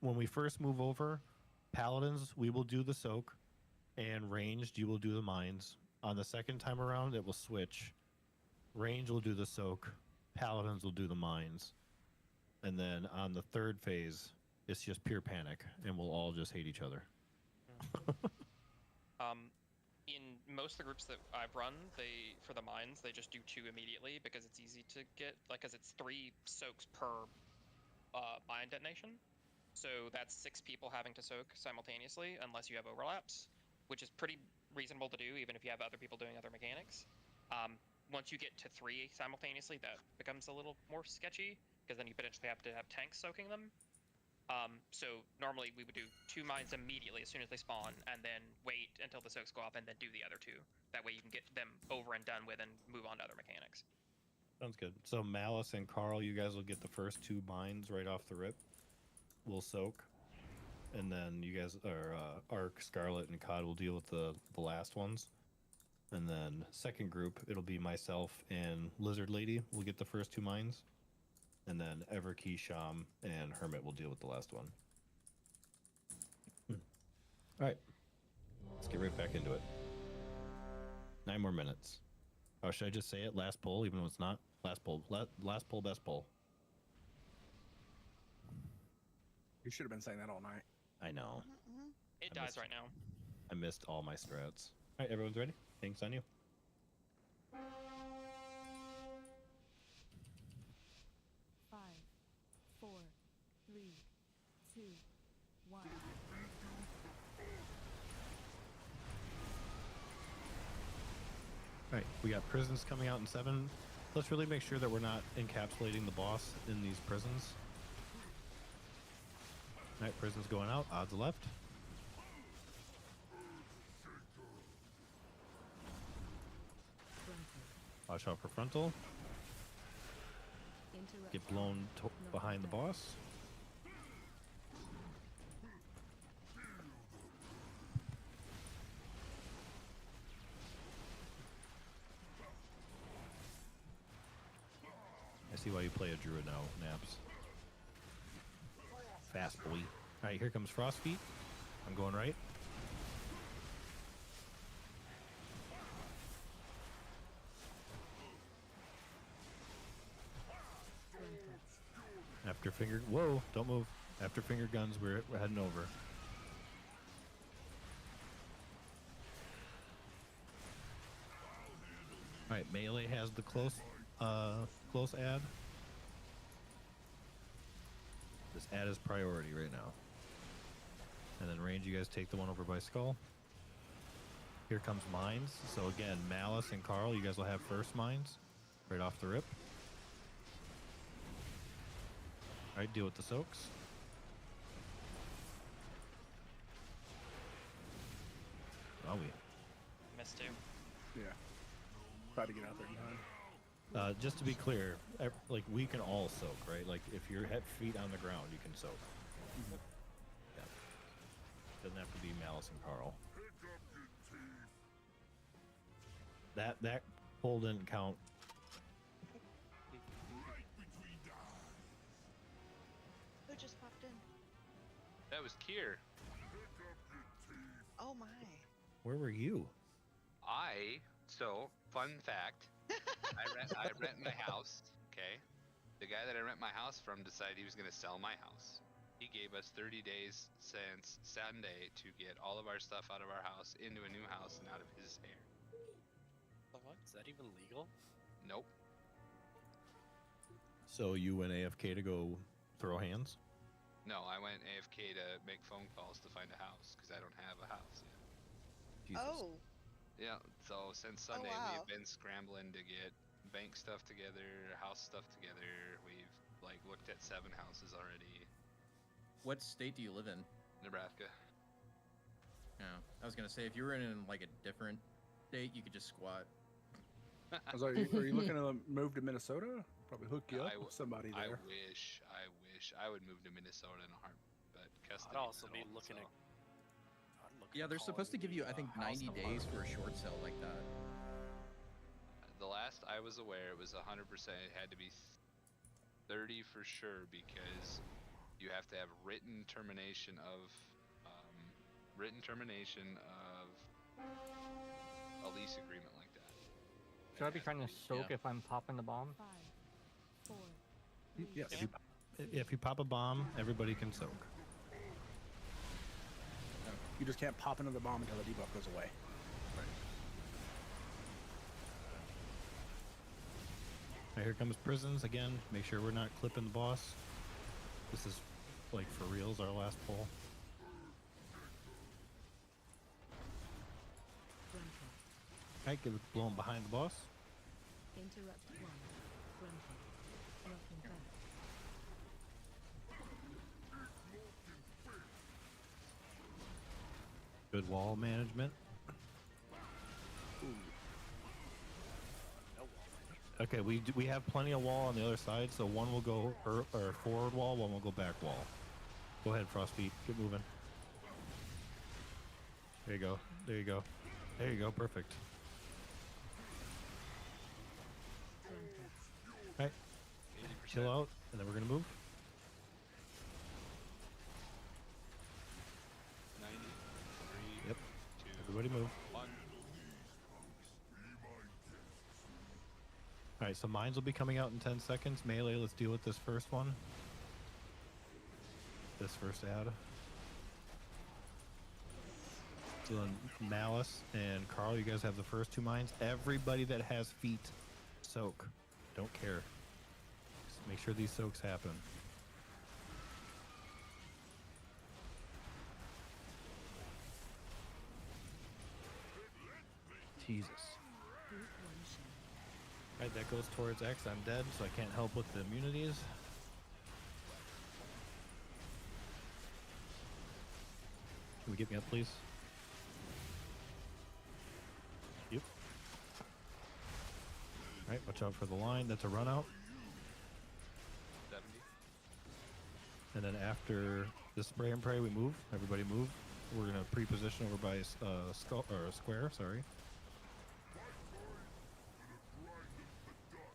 when we first move over, paladins we will do the soak, and ranged you will do the mines. On the second time around, it will switch. Range will do the soak, paladins will do the mines, and then on the third phase, it's just pure panic, and we'll all just hate each other. In most of the groups that I've run, for the mines, they just do 2 immediately because it's easy to get, because it's 3 soaks per mine detonation. So that's 6 people having to soak simultaneously, unless you have overlaps, which is pretty reasonable to do, even if you have other people doing other mechanics. Once you get to 3 simultaneously, that becomes a little more sketchy, because then you potentially have to have tanks soaking them. So normally we would do 2 mines immediately as soon as they spawn, and then wait until the soaks go off, and then do the other 2. That way you can get them over and done with and move on to other mechanics. Sounds good. So Malice and Carl, you guys will get the first 2 mines right off the rip. We'll soak, and then you guys Arc, Scarlet, and Cod will deal with the last ones. And then second group, it'll be myself and Lizard Lady. We'll get the first 2 mines. And then AdKey, Sham, and Hermit will deal with the last one. All right. Let's get right back into it. 9 more minutes. Oh, should I just say it? Last poll, even though it's not? Last poll. Last poll, best poll. You should have been saying that all night. I know. It dies right now. I missed all my strats. All right, everyone's ready? Thanks on you. 5, 4, 3, 2, 1. All right, we got prisons coming out in 7. Let's really make sure that we're not encapsulating the boss in these prisons. All right, prisons going out. Odds left. Watch out for frontal. Get blown behind the boss. I see why you play a druid now, Naps. Fast boy. Alright, here comes Frost Feet. I'm going right. After finger... Whoa, don't move. After finger guns, we're heading over. Alright, melee has the close ad. This ad is priority right now. And then range, you guys take the one over by Skull. Here comes mines. So again, Malice and Carl, you guys will have first mines right off the rip. Alright, deal with the soaks. Are we? Missed 2. Yeah. Try to get out there in time. Just to be clear, like we can all soak, right? Like if your feet on the ground, you can soak. Yeah. Doesn't have to be Malice and Carl. That pull didn't count. Who just popped in? That was Kier. Oh my. Where were you? So, fun fact. I rent my house, okay? The guy that I rent my house from decided he was going to sell my house. He gave us 30 days since Sunday to get all of our stuff out of our house into a new house and out of his hair. The fuck? Is that even legal? Nope. So you went AFK to go throw hands? No, I went AFK to make phone calls to find a house because I don't have a house yet. Jesus. Oh, Yeah, so since Sunday wow. we've been scrambling to get bank stuff together, house stuff together. We've like looked at 7 houses already. What state do you live in? Nebraska. Yeah, I was gonna say if you were in like a different state, you could just squat. I was like, are you looking to move to Minnesota? Probably hook you up with somebody I there. wish I would move to Minnesota in a heartbeat, but custody. I'd also I be don't, looking so. at. Yeah, they're supposed to give you, I think, 90 days for a short sale like that. The last I was aware, it was 100%. It had to be 30 for sure because you have to have written termination of a lease agreement like that. Should I be trying to soak if I'm popping the bomb? 5, 4, Yes. If you pop a bomb, everybody can soak. You just can't pop another bomb until the debuff goes away. Right, here comes prisons again. Make sure we're not clipping the boss. This is like for reals our last pull. Alright, get blown behind the boss. Interrupt 1. Grumpy. Welcome back. Good wall management. Okay, we have plenty of wall on the other side, so one will go or forward wall, one will go back wall. Go ahead, Frostbeat. Get moving. There you go. There you go. There you go. Perfect. Alright. Chill out, and then we're gonna move. 93. Yep. Everybody move. 1. Alright, so mines will be coming out in 10 seconds. Melee, let's deal with this first one. This first ad. Doing Malice and Carl, you guys have the first 2 mines. Everybody that has feet, soak. Don't care. Just make sure these soaks happen. Jesus. Alright, that goes towards X. I'm dead, so I can't help with the immunities. Can we get me up, please? Yep. Alright, watch out for the line. That's a run out. 70. And then after the spray and pray, we move. Everybody move. We're gonna pre-position over by square. Sorry.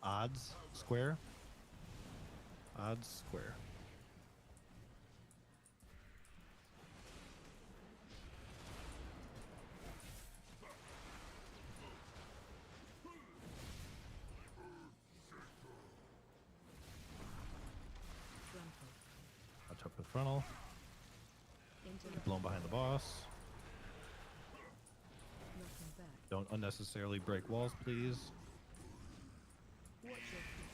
Odds square. Odds square. Watch out for the frontal. Get blown behind the boss. Don't unnecessarily break walls, please. Watch your feet.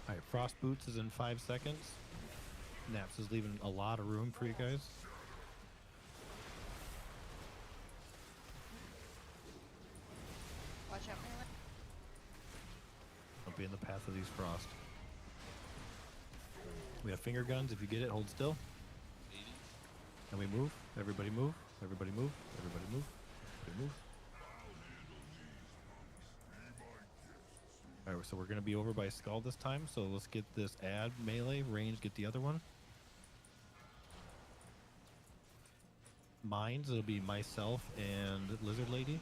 Alright, Frost Boots is in 5 seconds. Naps is leaving a lot of room for you guys. Watch out, Melee. Don't be in the path of these frost. We have finger guns. If you get it, hold still. 80. And we move. Everybody move. Everybody move. Everybody move. Everybody move. Alright, so we're going to be over by Skull this time. So let's get this ad melee. Range, get the other one. Mines, it'll be myself and Lizard Lady.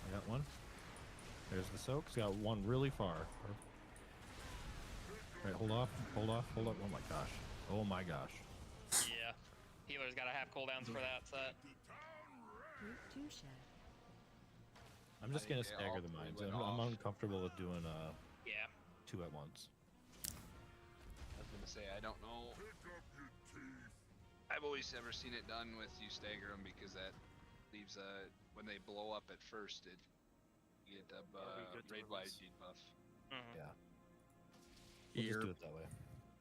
I got one. There's the soaks. Got one really far. Alright, hold off. Hold off. Hold up. Oh my gosh. Oh my gosh. Yeah. Healer's gotta have cooldowns for that set. Group 2 share. I'm just gonna stagger the mines. I'm uncomfortable with doing Yeah. 2 at once. I was gonna say I don't know. I've always never seen it done with you stagger them because that leaves when they blow up at first it you get a raid wide debuff. Yeah. We'll just do it that way.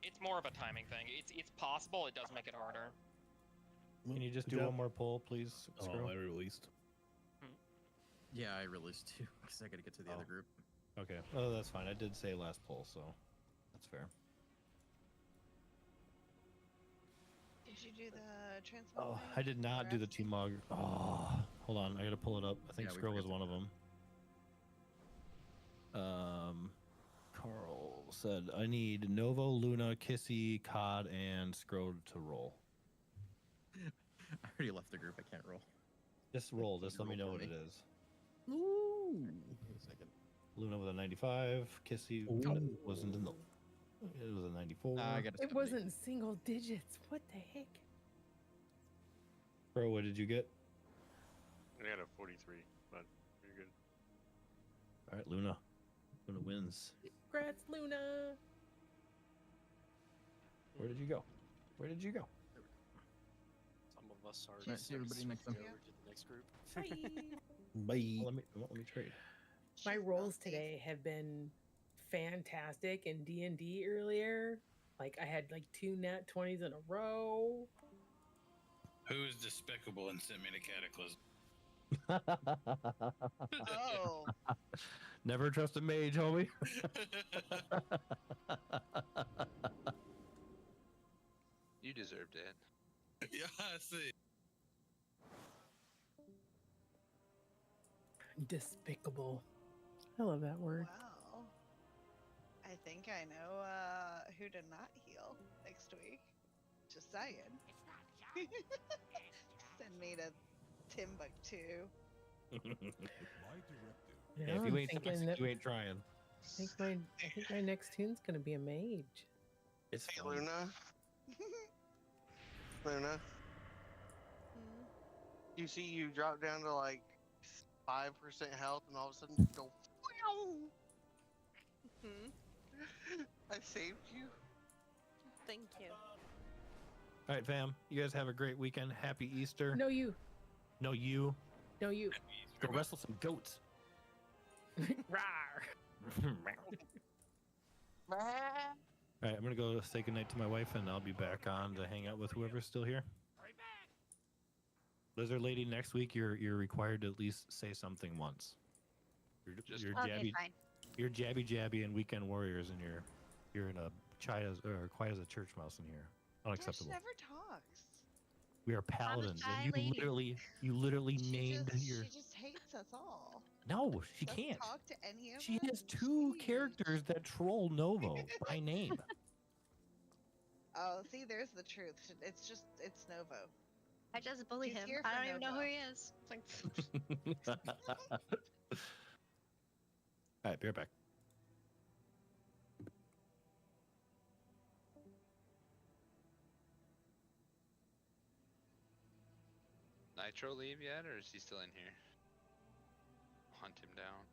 It's more of a timing thing. It's possible. It does make it harder. Can you just do one more poll, please? Oh, I released. Yeah, I released too because I got to get to the other group. Okay. Oh, that's fine. I did say last poll, so that's fair. Did you do the transmog? Oh, I did not do the T-Mog. Oh, hold on. I gotta pull it up. I think Scroll was one of them. Carl said, I need Novo, Luna, Kissy, Cod, and Scrode to roll. I already left the group. I can't roll. Just roll. Just let me know what it is. Ooh. Wait a second. Luna with a 95. Kissy wasn't in the... It was a 94. I got It wasn't single digits. What the heck? Bro, what did you get? I got a 43, but pretty good. All right, Luna. Luna wins. Congrats, Luna. Where did you go? Where did you go? Some of us are. Nice, everybody next time. Over to the next group. Bye. Let me trade. My rolls today have been fantastic in D&D earlier. Like I had like 2 nat 20s in a row. Who is despicable and sent me to Cataclysm? Oh. Never trust a mage, homie. You deserved it. Yeah, I see. Despicable. I love that word. Wow. I think I know who to not heal next week. Just saying. Send me to Timbuktu. Yeah, if you ain't toxic, you ain't trying. I think my next tune's gonna be a mage. It's Hey, Luna. Luna. You see, you drop down to like 5% health, and all of a sudden you go. I saved you. Thank you. All right, fam. You guys have a great weekend. Happy Easter. No, you. No, you. No, you. Go wrestle some goats. Rawr. All right, I'm gonna go say goodnight to my wife, and I'll be back on to hang out with whoever's still here. Lizard Lady, next week you're required to at least say something once. You're Okay, fine. You're jabby and weekend warriors, and you're in a quiet as a church mouse in here. Unacceptable. She never talks. We are paladins, shy and lady. you literally She named just, your. She just hates us all. No, she Doesn't can't. talk to any of She us. has 2 characters that troll Novo by name. Oh, see, there's the truth. It's Novo. I just bully She's him. here for I don't even know Nova. who he is. It's like, All right, be right back. Nitro leave yet, or is he still in here? Hunt him down.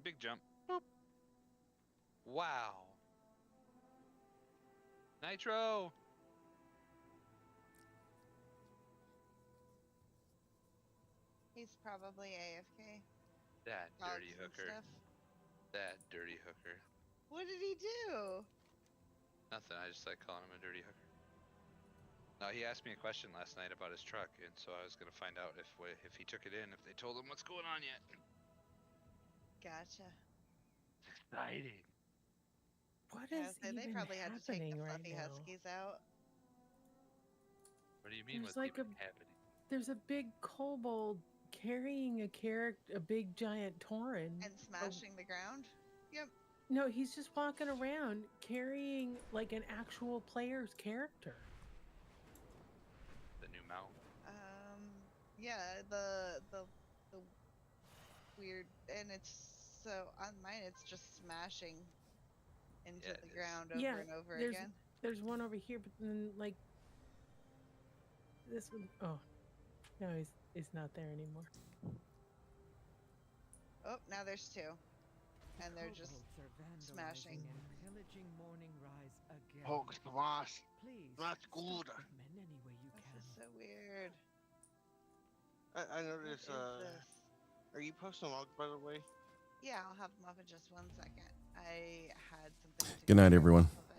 Big jump. Boop. Wow. Nitro. He's probably AFK. That dirty Dogs and hooker. stuff. That dirty hooker. What did he do? Nothing. I just like calling him a dirty hooker. No, he asked me a question last night about his truck, and so I was gonna find out if he took it in, if they told him what's going on yet. Gotcha. Exciting. What Yeah, is so they even probably had to take the happening right fluffy now? huskies out. What do you mean? There's What's like even happening? There's a big kobold carrying a big giant tauren. And smashing the ground? Yep. No, he's just walking around carrying like an actual player's character. The new mount. Yeah, the weird, and it's so on mine. It's just smashing into the ground over and over again. There's one over here, but then like this one. Oh, no, he's not there anymore. Oh, now there's two, and they're just smashing. Oh, was. Not good. This is so weird. I noticed, What is this? are you posting logs, by the way? Yeah, I'll have them up in just 1 second. I had something to Good night, go everyone. off of